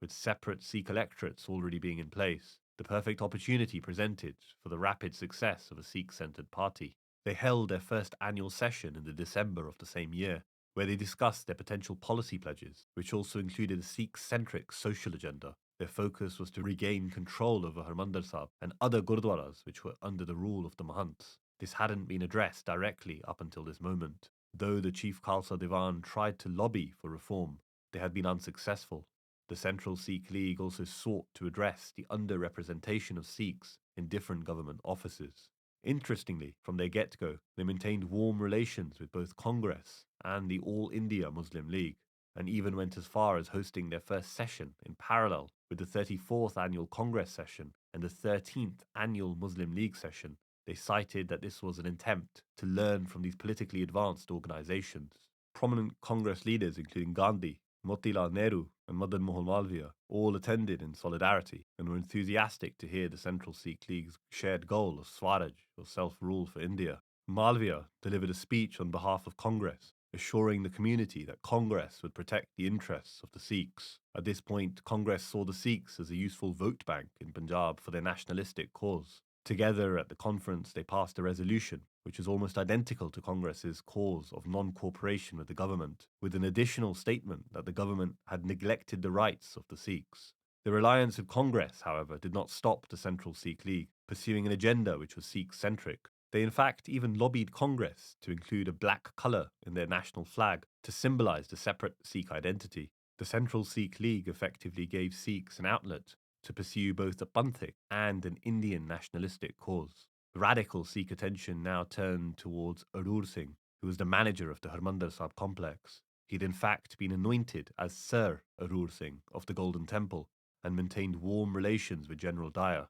With separate Sikh electorates already being in place, the perfect opportunity presented for the rapid success of a Sikh-centered party. They held their first annual session in the December of the same year, where they discussed their potential policy pledges, which also included a Sikh-centric social agenda. Their focus was to regain control over Harmandir Sahib and other gurdwaras which were under the rule of the Mahants. This hadn't been addressed directly up until this moment. Though the Chief Khalsa Diwan tried to lobby for reform, they had been unsuccessful. The Central Sikh League also sought to address the underrepresentation of Sikhs in different government offices. Interestingly, from their get-go, they maintained warm relations with both Congress and the All India Muslim League, and even went as far as hosting their first session in parallel with the 34th annual Congress session and the 13th annual Muslim League session. They cited that this was an attempt to learn from these politically advanced organizations. Prominent Congress leaders, including Gandhi, Motilal Nehru, and Madan Mohan Malviya, all attended in solidarity and were enthusiastic to hear the Central Sikh League's shared goal of Swaraj, or self-rule for India. Malviya delivered a speech on behalf of Congress, assuring the community that Congress would protect the interests of the Sikhs. At this point, Congress saw the Sikhs as a useful vote bank in Punjab for their nationalistic cause. Together at the conference, they passed a resolution which is almost identical to Congress's cause of non-cooperation with the government, with an additional statement that the government had neglected the rights of the Sikhs. The alliance with Congress, however, did not stop the Central Sikh League pursuing an agenda which was Sikh-centric. They in fact even lobbied Congress to include a black colour in their national flag to symbolise the separate Sikh identity. The Central Sikh League effectively gave Sikhs an outlet to pursue both a Panthic and an Indian nationalistic cause. Radical Sikh attention now turned towards Arur Singh, who was the manager of the Harmandir Sahib complex. He'd in fact been anointed as Sir Arur Singh of the Golden Temple and maintained warm relations with General Daya.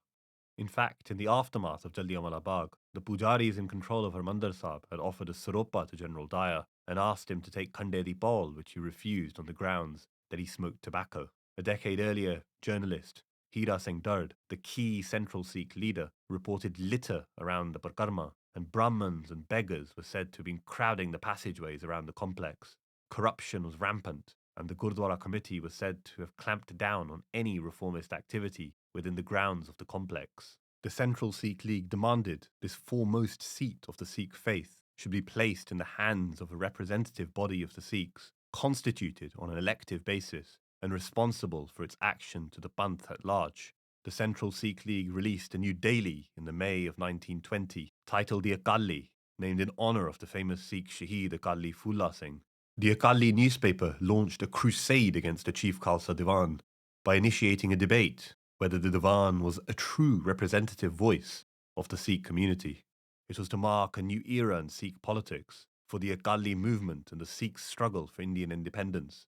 In fact, in the aftermath of Jallianwala Bagh, the Pujaris in control of Harmandir Sahib had offered a saropa to General Daya and asked him to take Khande di Paul, which he refused on the grounds that he smoked tobacco. A decade earlier, journalist Hira Singh Durd, the key Central Sikh leader, reported litter around the Parkarma, and Brahmins and beggars were said to have been crowding the passageways around the complex. Corruption was rampant, and the Gurdwara committee was said to have clamped down on any reformist activity within the grounds of the complex. The Central Sikh League demanded this foremost seat of the Sikh faith should be placed in the hands of a representative body of the Sikhs, constituted on an elective basis and responsible for its action to the Panth at large. The Central Sikh League released a new daily in the May of 1920, titled the Akali, named in honour of the famous Sikh Shaheed Akali Fulla Singh. The Akali newspaper launched a crusade against the Chief Khalsa Diwan by initiating a debate whether the Diwan was a true representative voice of the Sikh community. It was to mark a new era in Sikh politics, for the Akali movement and the Sikh struggle for Indian independence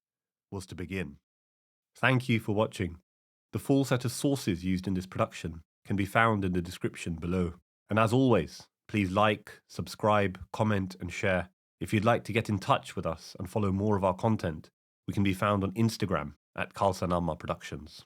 was to begin. Thank you for watching. The full set of sources used in this production can be found in the description below. And as always, please like, subscribe, comment, and share. If you'd like to get in touch with us and follow more of our content, we can be found on Instagram at Khalsa Productions.